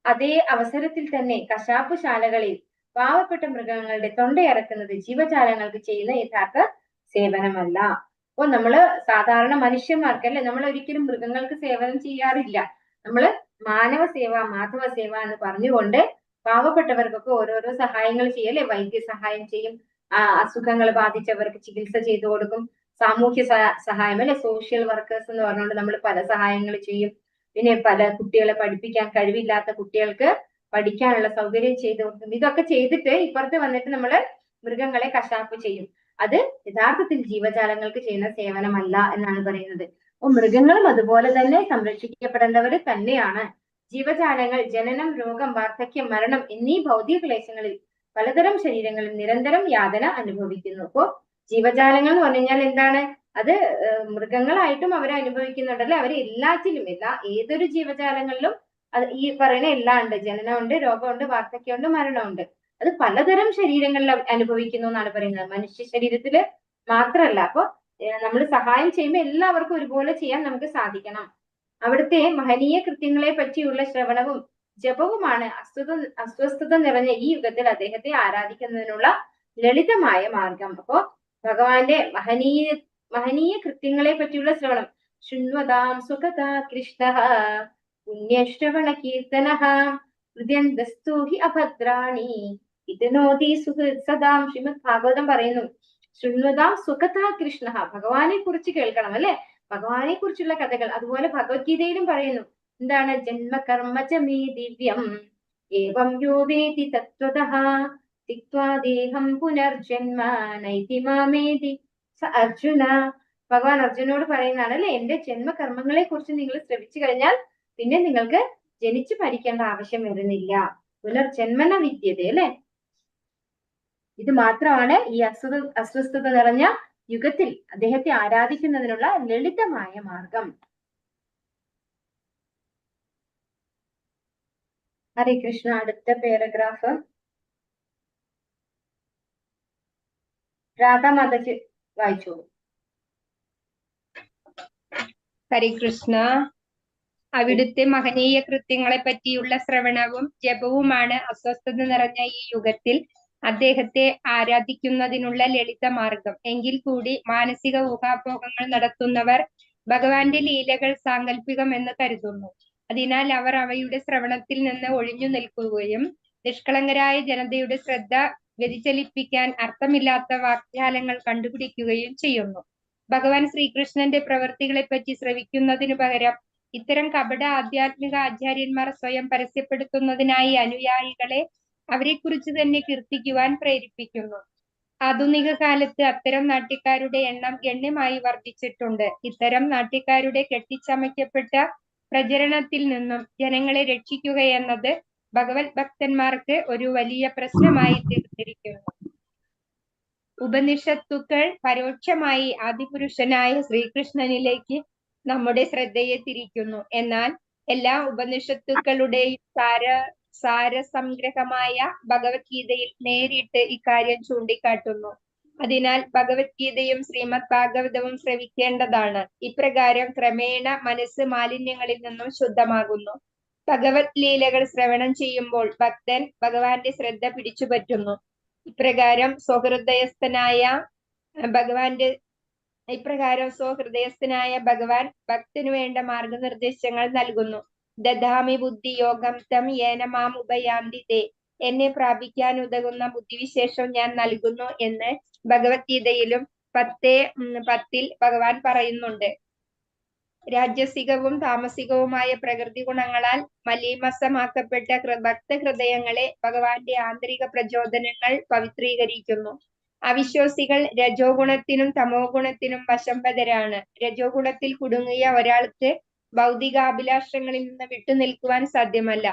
അതേ അവസരത്തിൽ തന്നെ കശാപ്പുശാലകളിൽ പാവപ്പെട്ട മൃഗങ്ങളുടെ തൊണ്ടയിറക്കുന്നത് ജീവജാലങ്ങൾക്ക് ചെയ്യുന്ന യഥാർത്ഥ സേവനമല്ല. അപ്പൊ നമ്മള് സാധാരണ മനുഷ്യന്മാർക്ക് അല്ലെ, നമ്മൾ ഒരിക്കലും മൃഗങ്ങൾക്ക് സേവനം ചെയ്യാറില്ല. നമ്മള് മാനവ സേവ, മാധവ സേവ എന്ന് പറഞ്ഞുകൊണ്ട് പാവപ്പെട്ടവർക്കൊക്കെ ഓരോരോ സഹായങ്ങൾ ചെയ്യും അല്ലെ. വൈദ്യസഹായം ചെയ്യും, അസുഖങ്ങൾ ബാധിച്ചവർക്ക് ചികിത്സ ചെയ്തു കൊടുക്കും, സാമൂഹ്യ സഹായം അല്ലെ, സോഷ്യൽ വർക്കേഴ്സ് എന്ന് പറഞ്ഞുകൊണ്ട് നമ്മൾ പല സഹായങ്ങൾ ചെയ്യും. പിന്നെ പല കുട്ടികളെ പഠിപ്പിക്കാൻ കഴിവില്ലാത്ത കുട്ടികൾക്ക് പഠിക്കാനുള്ള സൗകര്യം ചെയ്തു കൊടുക്കും. ഇതൊക്കെ ചെയ്തിട്ട് ഇപ്പുറത്ത് വന്നിട്ട് നമ്മള് മൃഗങ്ങളെ കശാപ്പ് ചെയ്യും. അത് യഥാർത്ഥത്തിൽ ജീവജാലങ്ങൾക്ക് ചെയ്യുന്ന സേവനമല്ല എന്നാണ് പറയുന്നത്. അപ്പൊ മൃഗങ്ങളും അതുപോലെ തന്നെ സംരക്ഷിക്കപ്പെടേണ്ടവർ തന്നെയാണ്. ജീവജാലങ്ങൾ ജനനം, രോഗം, വാർദ്ധക്യം, മരണം എന്നീ ഭൗതിക ക്ലേശങ്ങളിൽ പലതരം ശരീരങ്ങളിൽ നിരന്തരം യാതന അനുഭവിക്കുന്നു. അപ്പോ ജീവജാലങ്ങൾ എന്ന് പറഞ്ഞു കഴിഞ്ഞാൽ എന്താണ്? അത് മൃഗങ്ങളായിട്ടും അവർ അനുഭവിക്കുന്നുണ്ടല്ലോ. അവർ എല്ലാറ്റിലും, ഏതൊരു ജീവജാലങ്ങളിലും അത് ഈ പറയുന്ന എല്ലാം ഉണ്ട്. ജനനമുണ്ട്, രോഗമുണ്ട്, വാർദ്ധക്യമുണ്ട്, മരണമുണ്ട്. അത് പലതരം ശരീരങ്ങളിൽ അനുഭവിക്കുന്നു എന്നാണ് പറയുന്നത്, മനുഷ്യ ശരീരത്തില് മാത്രമല്ല. അപ്പൊ നമ്മൾ സഹായം ചെയ്യുമ്പോൾ എല്ലാവർക്കും ഒരുപോലെ ചെയ്യാൻ നമുക്ക് സാധിക്കണം. അവിടുത്തെ മഹനീയ കൃത്യങ്ങളെ പറ്റിയുള്ള ശ്രവണവും ജപവുമാണ് അസ്വസ്ഥത നിറഞ്ഞ ഈ യുഗത്തിൽ അദ്ദേഹത്തെ ആരാധിക്കുന്നതിനുള്ള ലളിതമായ മാർഗം. അപ്പോ ഭഗവാന്റെ മഹനീയ കൃത്യങ്ങളെ പറ്റിയുള്ള ശ്രവണം, ശൃണ്വതാം സുഖതാ കൃഷ്ണ പുണ്യശ്രവണ കീർത്തന ഹൃദയന്തസ്തു ഹി അഭദ്രാണി ഇതനോതി സദാം. ശ്രീമദ് ഭാഗവതം പറയുന്നു, ശൃണ്വതാം സുഖതാ കൃഷ്ണ, ഭഗവാനെ കുറിച്ച് കേൾക്കണം അല്ലെ, ഭഗവാനെ കുറിച്ചുള്ള കഥകൾ. അതുപോലെ ഭഗവത്ഗീതയിലും പറയുന്നു, എന്താണ്? ജന്മകർമ്മച മേ ദിവ്യം ഏവം യോവേതി തത്വതഃ തിക്വാ ദേഹം പുനർജന്മ നൈതി മാമേതി സ അർജുന. ഭഗവാൻ അർജുനോട് പറയുന്നതാണ് അല്ലെ, എന്റെ ജന്മകർമ്മങ്ങളെ കുറിച്ച് നിങ്ങൾ ശ്രവിച്ചു കഴിഞ്ഞാൽ പിന്നെ നിങ്ങൾക്ക് ജനിച്ചു മരിക്കേണ്ട ആവശ്യം വരുന്നില്ല. പുനർജന്മന വിദ്യത അല്ലെ. ഇത് മാത്രമാണ് ഈ അസ്വസ്ഥത നിറഞ്ഞ യുഗത്തിൽ അദ്ദേഹത്തെ ആരാധിക്കുന്നതിനുള്ള ലളിതമായ മാർഗം. ഹരേ കൃഷ്ണ. അടുത്ത പാരഗ്രാഫ് രാധാ മാതാജി വായിച്ചോളൂ. ഹരികൃഷ്ണ. അവിടുത്തെ മഹനീയ കൃത്യങ്ങളെ പറ്റിയുള്ള ശ്രവണവും ജപവുമാണ് അസ്വസ്ഥത നിറഞ്ഞ ഈ യുഗത്തിൽ അദ്ദേഹത്തെ ആരാധിക്കുന്നതിനുള്ള ലളിത മാർഗം. എങ്കിൽ കൂടി മാനസിക ഊഹാപോഹങ്ങൾ നടത്തുന്നവർ ഭഗവാന്റെ ലീലകൾ സാങ്കല്പികമെന്ന് കരുതുന്നു. അതിനാൽ അവർ അവയുടെ ശ്രവണത്തിൽ നിന്ന് ഒഴിഞ്ഞു നിൽക്കുകയും നിഷ്കളങ്കരായ ജനതയുടെ ശ്രദ്ധ വ്യതിചലിപ്പിക്കാൻ അർത്ഥമില്ലാത്ത വാക്യാലങ്ങൾ കണ്ടുപിടിക്കുകയും ചെയ്യുന്നു. ഭഗവാൻ ശ്രീകൃഷ്ണന്റെ പ്രവൃത്തികളെപ്പറ്റി ശ്രവിക്കുന്നതിനു പകരം ഇത്തരം കപട ആധ്യാത്മിക ആചാര്യന്മാർ സ്വയം പരസ്യപ്പെടുത്തുന്നതിനായി അനുയായികളെ അവരെക്കുറിച്ച് തന്നെ കീർത്തിക്കുവാൻ പ്രേരിപ്പിക്കുന്നു. ആധുനിക കാലത്ത് അത്തരം നാട്യക്കാരുടെ എണ്ണം ഗണ്യമായി വർദ്ധിച്ചിട്ടുണ്ട്. ഇത്തരം നാട്യക്കാരുടെ കെട്ടിച്ചമയ്ക്കപ്പെട്ട പ്രചരണത്തിൽ നിന്നും ജനങ്ങളെ രക്ഷിക്കുകയെന്നത് ഭഗവത് ഭക്തന്മാർക്ക് ഒരു വലിയ പ്രശ്നമായി തീർന്നിരിക്കുന്നു. ഉപനിഷത്തുക്കൾ പരോക്ഷമായി ആദിപുരുഷനായ ശ്രീകൃഷ്ണനിലേക്ക് നമ്മുടെ ശ്രദ്ധയെ തിരിക്കുന്നു. എന്നാൽ എല്ലാ ഉപനിഷത്തുക്കളുടെയും സാരസംഗ്രഹമായ ഭഗവത്ഗീതയിൽ നേരിട്ട് ഇക്കാര്യം ചൂണ്ടിക്കാട്ടുന്നു. അതിനാൽ ഭഗവത്ഗീതയും ശ്രീമദ് ഭാഗവതവും ശ്രവിക്കേണ്ടതാണ്. ഇപ്രകാരം ക്രമേണ മനസ്സ് മാലിന്യങ്ങളിൽ നിന്നും ശുദ്ധമാകുന്നു. ഭഗവത് ലീലകൾ ശ്രവണം ചെയ്യുമ്പോൾ ഭക്തൻ ഭഗവാന്റെ ശ്രദ്ധ പിടിച്ചുപറ്റുന്നു. ഇപ്രകാരം സ്വഹൃദയസ്ഥനായ ഭഗവാൻ ഭക്തനു വേണ്ട മാർഗനിർദ്ദേശങ്ങൾ നൽകുന്നു. ദദാമി ബുദ്ധി യോഗം തം യേന മാം ഉപയാന്തി തേ. എന്നെ പ്രാപിക്കാൻ ഉതകുന്ന ബുദ്ധിവിശേഷം ഞാൻ നൽകുന്നു എന്ന് ഭഗവത്ഗീതയിലും 10:10 ഭഗവാൻ പറയുന്നുണ്ട്. രാജസികവും താമസികവുമായ പ്രകൃതി ഗുണങ്ങളാൽ മലീമസമാക്കപ്പെട്ട ഭക്തഹൃദയങ്ങളെ ഭഗവാന്റെ ആന്തരിക പ്രചോദനങ്ങൾ പവിത്രീകരിക്കുന്നു. അവിശ്വാസികൾ രജോ ഗുണത്തിനും തമോ ഗുണത്തിനും വശംവദരാണ്. രജോ ഗുണത്തിൽ കുടുങ്ങിയ ഒരാൾക്ക് ഭൗതികാഭിലാഷങ്ങളിൽ നിന്ന് വിട്ടുനിൽക്കുവാൻ സാധ്യമല്ല.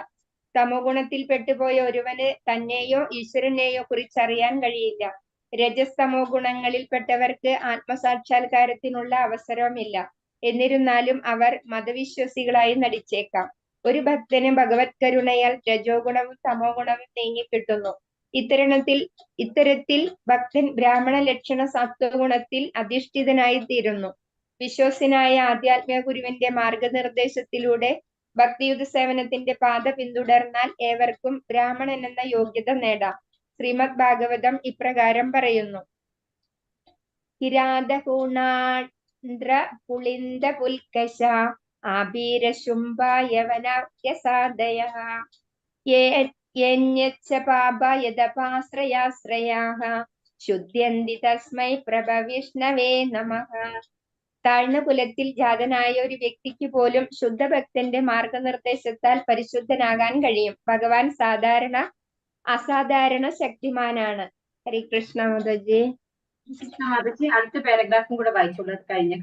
തമോ ഗുണത്തിൽ പെട്ടുപോയ ഒരുവന് തന്നെയോ ഈശ്വരനെയോ കുറിച്ചറിയാൻ കഴിയില്ല. രജസ്തമോ ഗുണങ്ങളിൽ പെട്ടവർക്ക് ആത്മസാക്ഷാത്കാരത്തിനുള്ള അവസരമില്ല. എന്നിരുന്നാലും അവർ മതവിശ്വാസികളായി നടിച്ചേക്കാം. ഒരു ഭക്തന് ഭഗവത് കരുണയാൽ രജോ ഗുണവും തമോ ഗുണവും നീങ്ങിക്കിട്ടുന്നു. ഇത്തരത്തിൽ ഭക്തൻ ബ്രാഹ്മണ ലക്ഷണ സത്വഗുണത്തിൽ അധിഷ്ഠിതനായി തീരുന്നു. വിശ്വസനായ ആധ്യാത്മിക ഗുരുവിന്റെ മാർഗനിർദ്ദേശത്തിലൂടെ ഭക്തിയുത സേവനത്തിന്റെ പാത പിന്തുടർന്നാൽ ഏവർക്കും ബ്രാഹ്മണൻ എന്ന യോഗ്യത നേടാം. ശ്രീമദ് ഭാഗവതം ഇപ്രകാരം പറയുന്നു. കിരാതകൂണാണ്ഡ്ര പുളിന്ദ പുൽകശ ആബീര ശുംഭയവനസാദയഃ യന്യച്ഛ പാപ യദപാശ്രയാശ്രയാഃ ശുദ്ധ്യന്തി തസ്മൈ പ്രഭവിഷ്ണവേ നമഃ. താഴ്ന്ന കുലത്തിൽ ജാതനായ ഒരു വ്യക്തിക്ക് പോലും ശുദ്ധഭക്തന്റെ മാർഗനിർദ്ദേശത്താൽ പരിശുദ്ധനാകാൻ കഴിയും. ഭഗവാൻ അസാധാരണ ശക്തിമാനാണ്. ഹരികൃഷ്ണ മാതാജി. അടുത്ത പാരഗ്രാഫും കൂടെ വായിച്ചോളൂ. കഴിഞ്ഞു.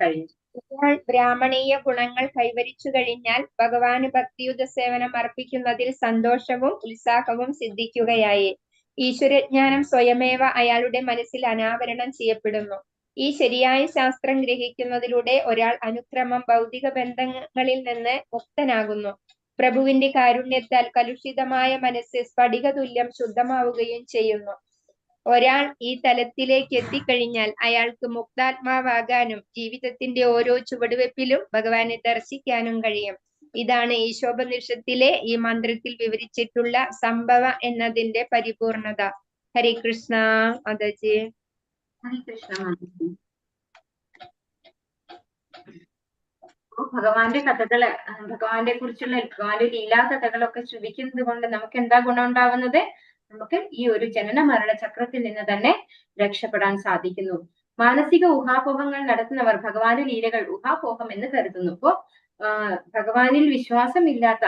ബ്രാഹ്മണീയ ഗുണങ്ങൾ കൈവരിച്ചു കഴിഞ്ഞാൽ ഭഗവാന് ഭക്തിയുത സേവനം അർപ്പിക്കുന്നതിൽ സന്തോഷവും ഉത്സാഹവും സിദ്ധിക്കുകയായി. ഈശ്വരജ്ഞാനം സ്വയമേവ അയാളുടെ മനസ്സിൽ അനാവരണം ചെയ്യപ്പെടുന്നു. ഈ ശരിയായ ശാസ്ത്രം ഗ്രഹിക്കുന്നതിലൂടെ ഒരാൾ അനുക്രമം ഭൗതിക ബന്ധങ്ങളിൽ നിന്ന് മുക്തനാകുന്നു. പ്രഭുവിന്റെ കാരുണ്യത്താൽ കലുഷിതമായ മനസ്സ് സ്ഫടിക തുല്യം ശുദ്ധമാവുകയും ചെയ്യുന്നു. ഒരാൾ ഈ തലത്തിലേക്ക് എത്തിക്കഴിഞ്ഞാൽ അയാൾക്ക് മുക്താത്മാവാകാനും ജീവിതത്തിന്റെ ഓരോ ചുവടുവെപ്പിലും ഭഗവാനെ ദർശിക്കാനും കഴിയും. ഇതാണ് ഈശോപനിഷത്തിലെ ഈ മന്ത്രത്തിൽ വിവരിച്ചിട്ടുള്ള സംഭവ എന്നതിന്റെ പരിപൂർണത. ഹരികൃഷ്ണ മാതാജി. ഭഗവാന്റെ കഥകള്, ഭഗവാന്റെ കുറിച്ചുള്ള ഭഗവാന്റെ ലീലാ കഥകളൊക്കെ ശ്രവിക്കുന്നത് കൊണ്ട് നമുക്ക് എന്താ ഗുണം ഉണ്ടാവുന്നത്? നമുക്ക് ഈ ഒരു ജനന മരണ ചക്രത്തിൽ നിന്ന് തന്നെ രക്ഷപ്പെടാൻ സാധിക്കുന്നു. മാനസിക ഊഹാപോഹങ്ങൾ നടത്തുന്നവർ ഭഗവാന്റെ ലീലകൾ ഊഹാപോഹം എന്ന് കരുതുന്നു. ഇപ്പോ ഭഗവാനിൽ വിശ്വാസമില്ലാത്ത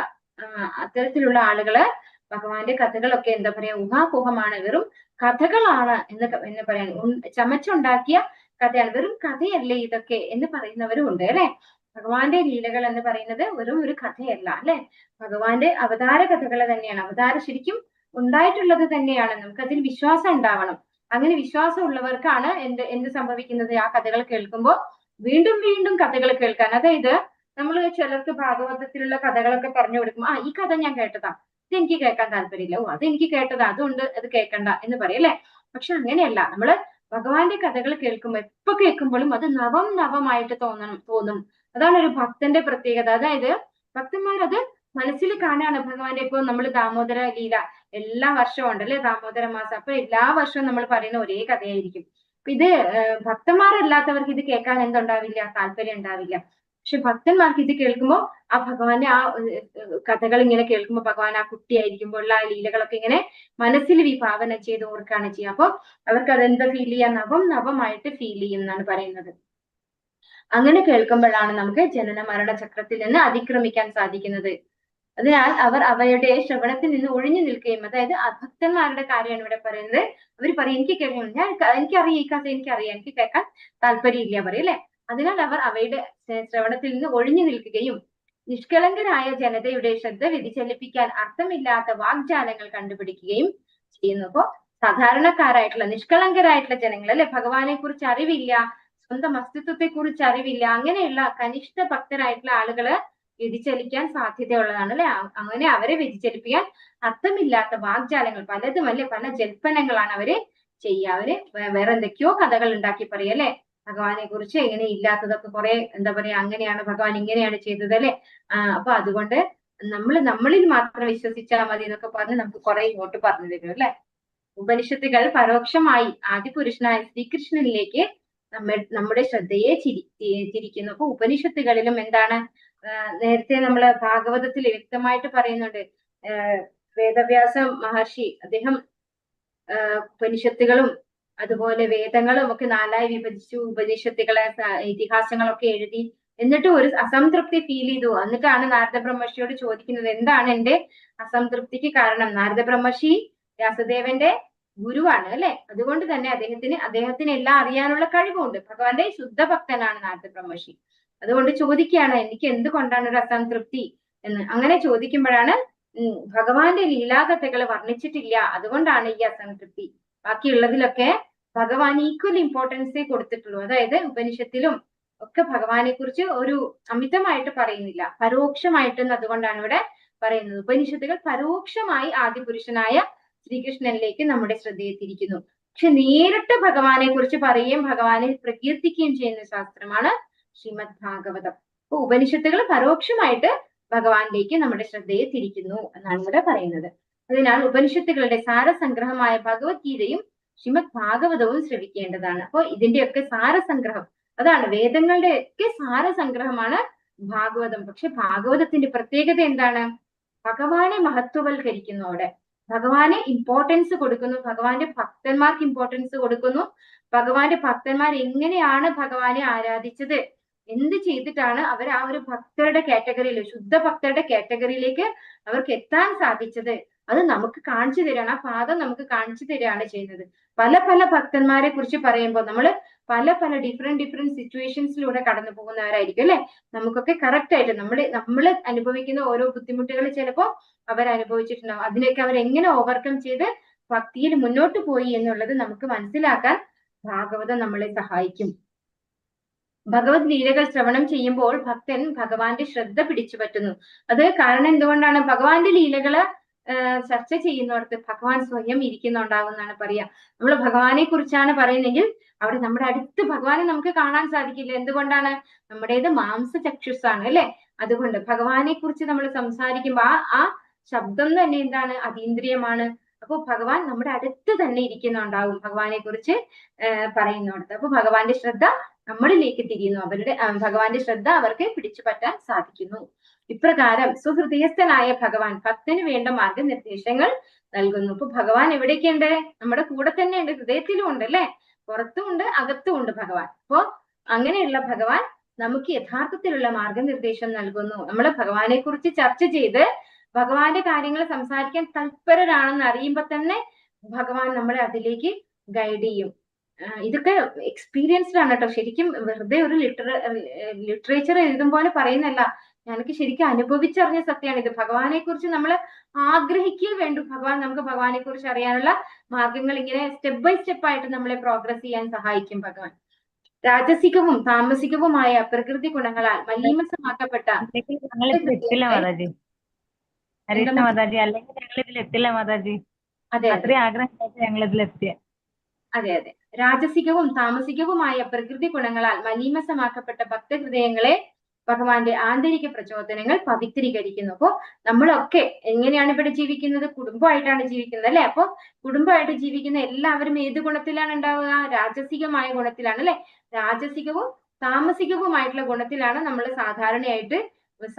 അത്തരത്തിലുള്ള ആളുകള് ഭഗവാന്റെ കഥകളൊക്കെ എന്താ പറയാ, ഊഹാപോഹമാണ്, വെറും കഥകളാണ് എന്ന് പറയാൻ, ചമച്ചുണ്ടാക്കിയ കഥയാണ്, വെറും കഥയല്ലേ ഇതൊക്കെ എന്ന് പറയുന്നവരും ഉണ്ട് അല്ലെ. ഭഗവാന്റെ ലീലകൾ എന്ന് പറയുന്നത് വെറും ഒരു കഥയല്ല അല്ലെ, ഭഗവാന്റെ അവതാര കഥകൾ തന്നെയാണ്. അവതാരം ശരിക്കും ഉണ്ടായിട്ടുള്ളത് തന്നെയാണ്. നമുക്ക് അതിൽ വിശ്വാസം ഉണ്ടാവണം. അങ്ങനെ വിശ്വാസം ഉള്ളവർക്കാണ് എന്ത് സംഭവിക്കുന്നത്? ആ കഥകൾ കേൾക്കുമ്പോൾ വീണ്ടും വീണ്ടും കഥകൾ കേൾക്കാൻ, അതായത് നമ്മൾ ചിലർക്ക് ഭാഗവതത്തിലുള്ള കഥകളൊക്കെ പറഞ്ഞു കൊടുക്കും. ഈ കഥ ഞാൻ കേട്ടതാ, ഇത് എനിക്ക് കേൾക്കാൻ താല്പര്യമില്ല, ഓ അത് എനിക്ക് കേട്ടത് അതുകൊണ്ട് അത് കേൾക്കണ്ട എന്ന് പറയല്ലേ. പക്ഷെ അങ്ങനെയല്ല, നമ്മള് ഭഗവാന്റെ കഥകൾ കേൾക്കുമ്പോൾ എപ്പോ കേൾക്കുമ്പോഴും അത് നവമായിട്ട് തോന്നും. അതാണ് ഒരു ഭക്തന്റെ പ്രത്യേകത. അതായത് ഭക്തന്മാരത് മനസ്സിൽ കാണാണ് ഭഗവാന്റെ. ഇപ്പൊ നമ്മൾ ദാമോദര ലീല എല്ലാ വർഷവും ഉണ്ടല്ലേ, ദാമോദര മാസം. അപ്പൊ എല്ലാ വർഷവും നമ്മൾ പറയുന്ന ഒരേ കഥയായിരിക്കും. ഇത് ഭക്തന്മാരല്ലാത്തവർക്ക് ഇത് കേൾക്കാൻ എന്തുണ്ടാവില്ല, താല്പര്യം ഉണ്ടാവില്ല. പക്ഷെ ഭക്തന്മാർക്ക് ഇത് കേൾക്കുമ്പോൾ ആ ഭഗവാന്റെ ആ കഥകൾ ഇങ്ങനെ കേൾക്കുമ്പോൾ ഭഗവാൻ ആ കുട്ടിയായിരിക്കുമ്പോൾ ആ ലീലകളൊക്കെ ഇങ്ങനെ മനസ്സിൽ വിഭാവന ചെയ്ത് ഓർക്കാണ് ചെയ്യുക. അപ്പൊ അവർക്ക് അതെന്താ ഫീൽ ചെയ്യാൻ, നവമായിട്ട് ഫീൽ ചെയ്യും എന്നാണ് പറയുന്നത്. അങ്ങനെ കേൾക്കുമ്പോഴാണ് നമുക്ക് ജനന മരണ ചക്രത്തിൽ നിന്ന് അതിക്രമിക്കാൻ സാധിക്കുന്നത്. അതിനാൽ അവർ അവയുടെ ശ്രവണത്തിൽ നിന്ന് ഒഴിഞ്ഞു നിൽക്കുകയും, അതായത് ഭക്തന്മാരുടെ കാര്യമാണ് ഇവിടെ പറയുന്നത്. അവർ പറയും എനിക്ക് കേൾക്കണം, എനിക്കറിയാം ഈ കഥ എനിക്കറിയാം, എനിക്ക് കേൾക്കാൻ താല്പര്യമില്ല പറയും അല്ലെ. അതിനാൽ അവർ അവയുടെ ശ്രവണത്തിൽ നിന്ന് ഒഴിഞ്ഞു നിൽക്കുകയും നിഷ്കളങ്കരായ ജനതയുടെ ശ്രദ്ധ വ്യതിചലിപ്പിക്കാൻ അർത്ഥമില്ലാത്ത വാഗ്ജാലങ്ങൾ കണ്ടുപിടിക്കുകയും ചെയ്യുന്നു. അപ്പോ സാധാരണക്കാരായിട്ടുള്ള നിഷ്കളങ്കരായിട്ടുള്ള ജനങ്ങൾ അല്ലെ, ഭഗവാനെ കുറിച്ച് അറിവില്ല, സ്വന്തം അസ്തിത്വത്തെ കുറിച്ച് അറിവില്ല, അങ്ങനെയുള്ള കനിഷ്ഠ ഭക്തരായിട്ടുള്ള ആളുകള് വ്യതിചലിക്കാൻ സാധ്യതയുള്ളതാണ് അല്ലെ. അങ്ങനെ അവരെ വ്യതിചലിപ്പിക്കാൻ അർത്ഥമില്ലാത്ത വാഗ്ജാലങ്ങൾ പലതും അല്ലെ, പല ജൽപ്പനങ്ങളാണ് അവര് ചെയ്യുക. അവര് വേറെ എന്തൊക്കെയോ കഥകൾ ഉണ്ടാക്കി പറയും അല്ലെ, ഭഗവാനെ കുറിച്ച് എങ്ങനെ ഇല്ലാത്തതൊക്കെ കുറെ എന്താ പറയാ, അങ്ങനെയാണ് ഭഗവാൻ ഇങ്ങനെയാണ് ചെയ്തത് അല്ലെ. അപ്പൊ അതുകൊണ്ട് നമ്മളിൽ മാത്രം വിശ്വസിച്ചാൽ മതി എന്നൊക്കെ പറഞ്ഞ് നമുക്ക് കുറെ ഇങ്ങോട്ട് പറഞ്ഞു തരും അല്ലെ. ഉപനിഷത്തുകൾ പരോക്ഷമായി ആദിപുരുഷനായ ശ്രീകൃഷ്ണനിലേക്ക് നമ്മുടെ ശ്രദ്ധയെ തിരിക്കുന്നു. അപ്പൊ ഉപനിഷത്തുകളിലും എന്താണ്, നേരത്തെ നമ്മള് ഭാഗവതത്തിൽ വ്യക്തമായിട്ട് പറയുന്നുണ്ട്. വേദവ്യാസ മഹർഷി അദ്ദേഹം ഉപനിഷത്തുകളും അതുപോലെ വേദങ്ങളും ഒക്കെ 4ആയി വിഭജിച്ചു. ഉപനിഷത്തുകളെ ഇതിഹാസങ്ങളൊക്കെ എഴുതി. എന്നിട്ട് ഒരു അസംതൃപ്തി ഫീൽ ചെയ്തു. എന്നിട്ടാണ് നാരദ ബ്രഹ്മർഷിയോട് ചോദിക്കുന്നത്, എന്താണ് എന്റെ അസംതൃപ്തിക്ക് കാരണം? നാരദ ബ്രഹ്മർഷി വ്യാസദേവന്റെ ഗുരുവാണ് അല്ലെ. അതുകൊണ്ട് തന്നെ അദ്ദേഹത്തിന് എല്ലാം അറിയാനുള്ള കഴിവുണ്ട്. ഭഗവാന്റെ ശുദ്ധ ഭക്തനാണ് നാരദ ബ്രഹ്മർഷി. അതുകൊണ്ട് ചോദിക്കുകയാണ്, എനിക്ക് എന്തുകൊണ്ടാണ് ഒരു അസംതൃപ്തി എന്ന്. അങ്ങനെ ചോദിക്കുമ്പോഴാണ് ഭഗവാന്റെ ലീലാകഥകൾ വർണ്ണിച്ചിട്ടില്ല, അതുകൊണ്ടാണ് ഈ അസംതൃപ്തി. ബാക്കിയുള്ളതിലൊക്കെ ഭഗവാൻ ഈക്വൽ ഇമ്പോർട്ടൻസേ കൊടുത്തിട്ടുള്ളൂ. അതായത് ഉപനിഷത്തിലും ഒക്കെ ഭഗവാനെ കുറിച്ച് ഒരു അമിതമായിട്ട് പറയുന്നില്ല, പരോക്ഷമായിട്ടെന്ന്. അതുകൊണ്ടാണ് ഇവിടെ പറയുന്നത് ഉപനിഷത്തുകൾ പരോക്ഷമായി ആദിപുരുഷനായ ശ്രീകൃഷ്ണനിലേക്ക് നമ്മുടെ ശ്രദ്ധയെ തിരിക്കുന്നു. പക്ഷെ നേരിട്ട് ഭഗവാനെ കുറിച്ച് പറയുകയും ഭഗവാനെ പ്രകീർത്തിക്കുകയും ചെയ്യുന്ന ശാസ്ത്രമാണ് ശ്രീമദ് ഭാഗവതം. അപ്പൊ ഉപനിഷത്തുകൾ പരോക്ഷമായിട്ട് ഭഗവാനിലേക്ക് നമ്മുടെ ശ്രദ്ധയെ തിരിക്കുന്നു എന്നാണ് ഇവിടെ പറയുന്നത്. അതിനാൽ ഉപനിഷത്തുകളുടെ സാരസംഗ്രഹമായ ഭഗവത്ഗീതയും ശ്രീമദ് ഭാഗവതവും ശ്രവിക്കേണ്ടതാണ്. അപ്പൊ ഇതിന്റെയൊക്കെ സാരസംഗ്രഹം അതാണ്, വേദങ്ങളുടെ ഒക്കെ സാരസംഗ്രഹമാണ് ഭാഗവതം. പക്ഷെ ഭാഗവതത്തിന്റെ പ്രത്യേകത എന്താണ്? ഭഗവാനെ മഹത്വവൽക്കരിക്കുന്നു. അവിടെ ഭഗവാനെ ഇമ്പോർട്ടൻസ് കൊടുക്കുന്നു, ഭഗവാന്റെ ഭക്തന്മാർക്ക് ഇമ്പോർട്ടൻസ് കൊടുക്കുന്നു. ഭഗവാന്റെ ഭക്തന്മാർ എങ്ങനെയാണ് ഭഗവാനെ ആരാധിച്ചത്, എന്ത് ചെയ്തിട്ടാണ് അവർ ആ ഒരു ഭക്തരുടെ കാറ്റഗറിയിൽ, ശുദ്ധ ഭക്തരുടെ കാറ്റഗറിയിലേക്ക് അവർക്ക് എത്താൻ സാധിച്ചത്, അത് നമുക്ക് കാണിച്ചു തരികയാണ്. ആ പാദം നമുക്ക് കാണിച്ചു തരികയാണ് ചെയ്യുന്നത്. പല ഭക്തന്മാരെ കുറിച്ച് പറയുമ്പോൾ നമ്മൾ പല ഡിഫറെന്റ് സിറ്റുവേഷൻസിലൂടെ കടന്നു പോകുന്നവരായിരിക്കും അല്ലെ. നമുക്കൊക്കെ കറക്റ്റ് ആയിട്ട് നമ്മൾ അനുഭവിക്കുന്ന ഓരോ ബുദ്ധിമുട്ടുകൾ ചിലപ്പോൾ അവർ അനുഭവിച്ചിട്ടുണ്ടാവും. അതിനൊക്കെ അവർ എങ്ങനെ ഓവർകം ചെയ്ത് ഭക്തിയിൽ മുന്നോട്ട് പോയി എന്നുള്ളത് നമുക്ക് മനസ്സിലാക്കാൻ ഭാഗവതം നമ്മളെ സഹായിക്കും. ഭഗവത് ലീലകൾ ശ്രവണം ചെയ്യുമ്പോൾ ഭക്തൻ ഭഗവാന്റെ ശ്രദ്ധ പിടിച്ചു പറ്റുന്നു. അത് കാരണം എന്തുകൊണ്ടാണ്? ഭഗവാന്റെ ലീലകള് ചർച്ച ചെയ്യുന്നിടത്ത് ഭഗവാൻ സ്വയം ഇരിക്കുന്നുണ്ടാവും എന്നാണ് പറയാ. നമ്മൾ ഭഗവാനെ കുറിച്ചാണ് പറയുന്നെങ്കിൽ അവിടെ നമ്മുടെ അടുത്ത് ഭഗവാനെ നമുക്ക് കാണാൻ സാധിക്കില്ല. എന്തുകൊണ്ടാണ്? നമ്മുടേത് മാംസചക്ഷുസ്സാണ് അല്ലെ. അതുകൊണ്ട് ഭഗവാനെ കുറിച്ച് നമ്മൾ സംസാരിക്കുമ്പോ ആ ശബ്ദം തന്നെ എന്താണ്? അതീന്ദ്രിയമാണ്. അപ്പൊ ഭഗവാൻ നമ്മുടെ അടുത്ത് തന്നെ ഇരിക്കുന്നുണ്ടാവും ഭഗവാനെ കുറിച്ച് പറയുന്നിടത്ത്. അപ്പൊ ഭഗവാന്റെ ശ്രദ്ധ നമ്മളിലേക്ക് തിരിയുന്നു, ഭഗവാന്റെ ശ്രദ്ധ അവർക്ക് പിടിച്ചു പറ്റാൻ സാധിക്കുന്നു. ഇപ്രകാരം സുഹൃദയസ്ഥനായ ഭഗവാൻ ഭക്തന് വേണ്ട മാർഗനിർദ്ദേശങ്ങൾ നൽകുന്നു. ഇപ്പൊ ഭഗവാൻ എവിടേക്കുണ്ട്? നമ്മുടെ കൂടെ തന്നെ ഉണ്ട്, ഹൃദയത്തിലും ഉണ്ട് അല്ലെ, പുറത്തും ഉണ്ട് അകത്തും ഉണ്ട് ഭഗവാൻ. അപ്പോ അങ്ങനെയുള്ള ഭഗവാൻ നമുക്ക് യഥാർത്ഥത്തിലുള്ള മാർഗനിർദ്ദേശം നൽകുന്നു. നമ്മൾ ഭഗവാനെ കുറിച്ച് ചർച്ച ചെയ്ത് ഭഗവാന്റെ കാര്യങ്ങൾ സംസാരിക്കാൻ തൽപരരാണെന്ന് അറിയുമ്പോ തന്നെ ഭഗവാൻ നമ്മളെ അതിലേക്ക് ഗൈഡ് ചെയ്യും. ഇതൊക്കെ എക്സ്പീരിയൻസ്ഡ് ആണ് കേട്ടോ. ശരിക്കും വെറുതെ ഒരു ലിറ്ററേച്ചർ എഴുതും പോലെ പറയുന്നല്ല, ഞങ്ങൾക്ക് ശരിക്കും അനുഭവിച്ചറിഞ്ഞ സത്യമാണ് ഇത്. ഭഗവാനെ കുറിച്ച് നമ്മൾ ആഗ്രഹിക്കുക വേണ്ടു. ഭഗവാൻ നമുക്ക് ഭഗവാനെ കുറിച്ച് അറിയാനുള്ള മാർഗങ്ങൾ ഇങ്ങനെ സ്റ്റെപ്പ് ബൈ സ്റ്റെപ്പ് ആയിട്ട് നമ്മളെ പ്രോഗ്രസ് ചെയ്യാൻ സഹായിക്കും ഭഗവാൻ. രാജസികവും താമസികവുമായ പ്രകൃതി ഗുണങ്ങളാൽ മലീമസമാക്കപ്പെട്ട ഹരീഷ മാതാജി, അല്ലെങ്കിൽ ഞങ്ങൾ ഇതിലെത്തില്ല മാതാജി. അതെ അതെ അത്രയും ആഗ്രഹം ഞങ്ങൾ ഇതിലെത്തിയ. അതെ അതെ രാജസികവും താമസികവുമായ പ്രകൃതി ഗുണങ്ങളാൽ മലീമസമാക്കപ്പെട്ട ഭക്തഹൃദയങ്ങളെ ഭഗവാന്റെ ആന്തരിക പ്രചോദനങ്ങൾ പവിത്രീകരിക്കുന്നു. അപ്പോ നമ്മളൊക്കെ എങ്ങനെയാണ് ഇവിടെ ജീവിക്കുന്നത്? കുടുംബമായിട്ടാണ് ജീവിക്കുന്നത് അല്ലെ? അപ്പൊ കുടുംബമായിട്ട് ജീവിക്കുന്ന എല്ലാവരും ഏത് ഗുണത്തിലാണ് ഉണ്ടാവുക? രാജസികമായ ഗുണത്തിലാണ് അല്ലെ? രാജസികവും താമസികവുമായിട്ടുള്ള ഗുണത്തിലാണ് നമ്മൾ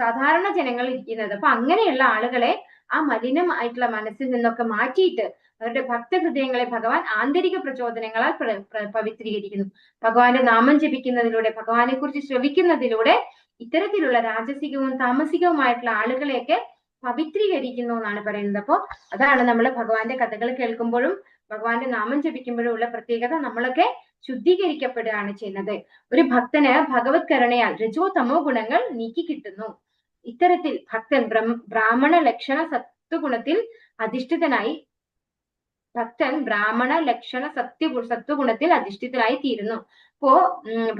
സാധാരണ ജനങ്ങൾ ഇരിക്കുന്നത്. അപ്പൊ അങ്ങനെയുള്ള ആളുകളെ ആ മലിനമായിട്ടുള്ള മനസ്സിൽ നിന്നൊക്കെ മാറ്റിയിട്ട് അവരുടെ ഭക്തഹൃദയങ്ങളെ ഭഗവാൻ ആന്തരിക പ്രചോദനങ്ങളാൽ പവിത്രീകരിക്കുന്നു. ഭഗവാന്റെ നാമം ജപിക്കുന്നതിലൂടെ, ഭഗവാനെ കുറിച്ച് ശ്രവിക്കുന്നതിലൂടെ ഇത്തരത്തിലുള്ള രാജസികവും താമസികവുമായിട്ടുള്ള ആളുകളെയൊക്കെ പവിത്രീകരിക്കുന്നു എന്നാണ് പറയുന്നത്. അപ്പോ അതാണ് നമ്മൾ ഭഗവാന്റെ കഥകൾ കേൾക്കുമ്പോഴും ഭഗവാന്റെ നാമം ജപിക്കുമ്പോഴും ഉള്ള പ്രത്യേകത. നമ്മളൊക്കെ ശുദ്ധീകരിക്കപ്പെടുകയാണ് ചെയ്യുന്നത്. ഒരു ഭക്തന് ഭഗവത് കരുണയാൽ രജോ തമോ ഗുണങ്ങൾ നീക്കി കിട്ടുന്നു. ഇത്തരത്തിൽ ഭക്തൻ ബ്രാഹ്മണ ലക്ഷണ സത്വഗുണത്തിൽ അധിഷ്ഠിതനായി സത്വഗുണത്തിൽ അധിഷ്ഠിതനായി തീരുന്നു. അപ്പോ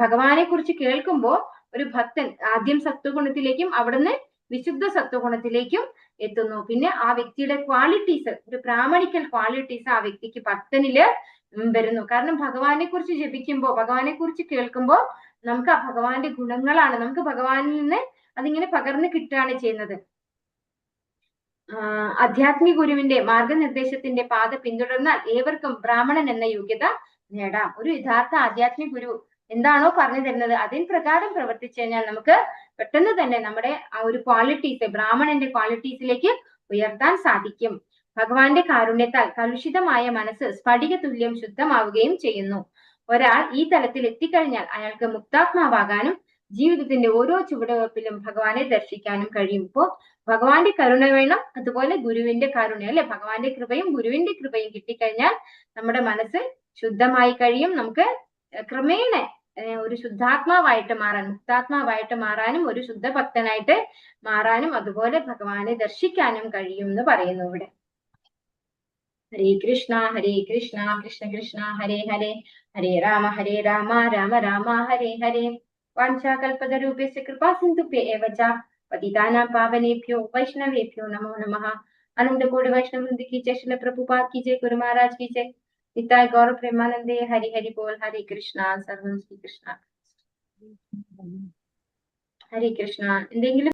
ഭഗവാനെ കുറിച്ച് കേൾക്കുമ്പോ ഒരു ഭക്തൻ ആദ്യം സത്വഗുണത്തിലേക്കും അവിടുന്ന് വിശുദ്ധ സത്വഗുണത്തിലേക്കും എത്തുന്നു. പിന്നെ ആ വ്യക്തിയുടെ ക്വാളിറ്റീസ്, ഒരു പ്രാമാണിക്കൽ ക്വാളിറ്റീസ് ആ വ്യക്തിക്ക് ഭക്തനില് വരുന്നു. കാരണം ഭഗവാനെ കുറിച്ച് ജപിക്കുമ്പോ, ഭഗവാനെ കുറിച്ച് കേൾക്കുമ്പോ നമുക്ക് ആ ഭഗവാന്റെ ഗുണങ്ങളാണ് നമുക്ക് ഭഗവാനിൽ നിന്ന് അതിങ്ങനെ പകർന്നു കിട്ടുകയാണ് ചെയ്യുന്നത്. ആധ്യാത്മിക ഗുരുവിന്റെ മാർഗനിർദ്ദേശത്തിന്റെ പാത പിന്തുടർന്നാൽ ഏവർക്കും ബ്രാഹ്മണൻ എന്ന യോഗ്യത നേടാം. ഒരു യഥാർത്ഥ ആധ്യാത്മിക ഗുരു എന്താണോ പറഞ്ഞു തരുന്നത് അതിന് പ്രകാരം പ്രവർത്തിച്ചു കഴിഞ്ഞാൽ നമുക്ക് പെട്ടെന്ന് തന്നെ നമ്മുടെ ആ ഒരു ക്വാളിറ്റീസ്, ബ്രാഹ്മണന്റെ ക്വാളിറ്റീസിലേക്ക് ഉയർത്താൻ സാധിക്കും. ഭഗവാന്റെ കാരുണ്യത്താൽ കലുഷിതമായ മനസ്സ് സ്ഫടിക തുല്യം ശുദ്ധമാവുകയും ചെയ്യുന്നു. ഒരാൾ ഈ തലത്തിൽ എത്തിക്കഴിഞ്ഞാൽ അയാൾക്ക് മുക്താത്മാവാകാനും ജീവിതത്തിന്റെ ഓരോ ചുവടുവെപ്പിലും ഭഗവാനെ ദർശിക്കാനും കഴിയും. ഇപ്പോ ഭഗവാന്റെ കരുണ വേണം, അതുപോലെ ഗുരുവിന്റെ കാരുണ്യം അല്ലെ? ഭഗവാന്റെ കൃപയും ഗുരുവിന്റെ കൃപയും കിട്ടിക്കഴിഞ്ഞാൽ നമ്മുടെ മനസ്സ് ശുദ്ധമായി കഴിയും. നമുക്ക് ക്രമേണ ഒരു ശുദ്ധാത്മാവായിട്ട് മാറാൻ, മുക്താത്മാവായിട്ട് മാറാനും ഒരു ശുദ്ധ ഭക്തനായിട്ട് മാറാനും അതുപോലെ ഭഗവാനെ ദർശിക്കാനും കഴിയും എന്ന് പറയുന്നു ഇവിടെ. ഹരേ കൃഷ്ണ കൃഷ്ണ കൃഷ്ണ ഹരേ ഹരേ, ഹരേ രാമ രാമ രാമ ഹരേ ഹരേ. വാഞ്ചാകൽപതരൂപേസ്യ കൃപാ സിന്ധുഭ്യ ഏവ ച പതിതാനാം പാവനേഭ്യോ വൈഷ്ണവേഭ്യോ നമോ നമഃ. अनंतकोटि वैष्णव वृंद की जय, श्रील प्रभुपाद की जय, गुरु महाराज की जय, निताय गौर प्रेमानंदे, हरि हरि बोल, हरे कृष्णा, सर्वं श्री कृष्णा, हरे कृष्णा. എന്തെങ്കിലും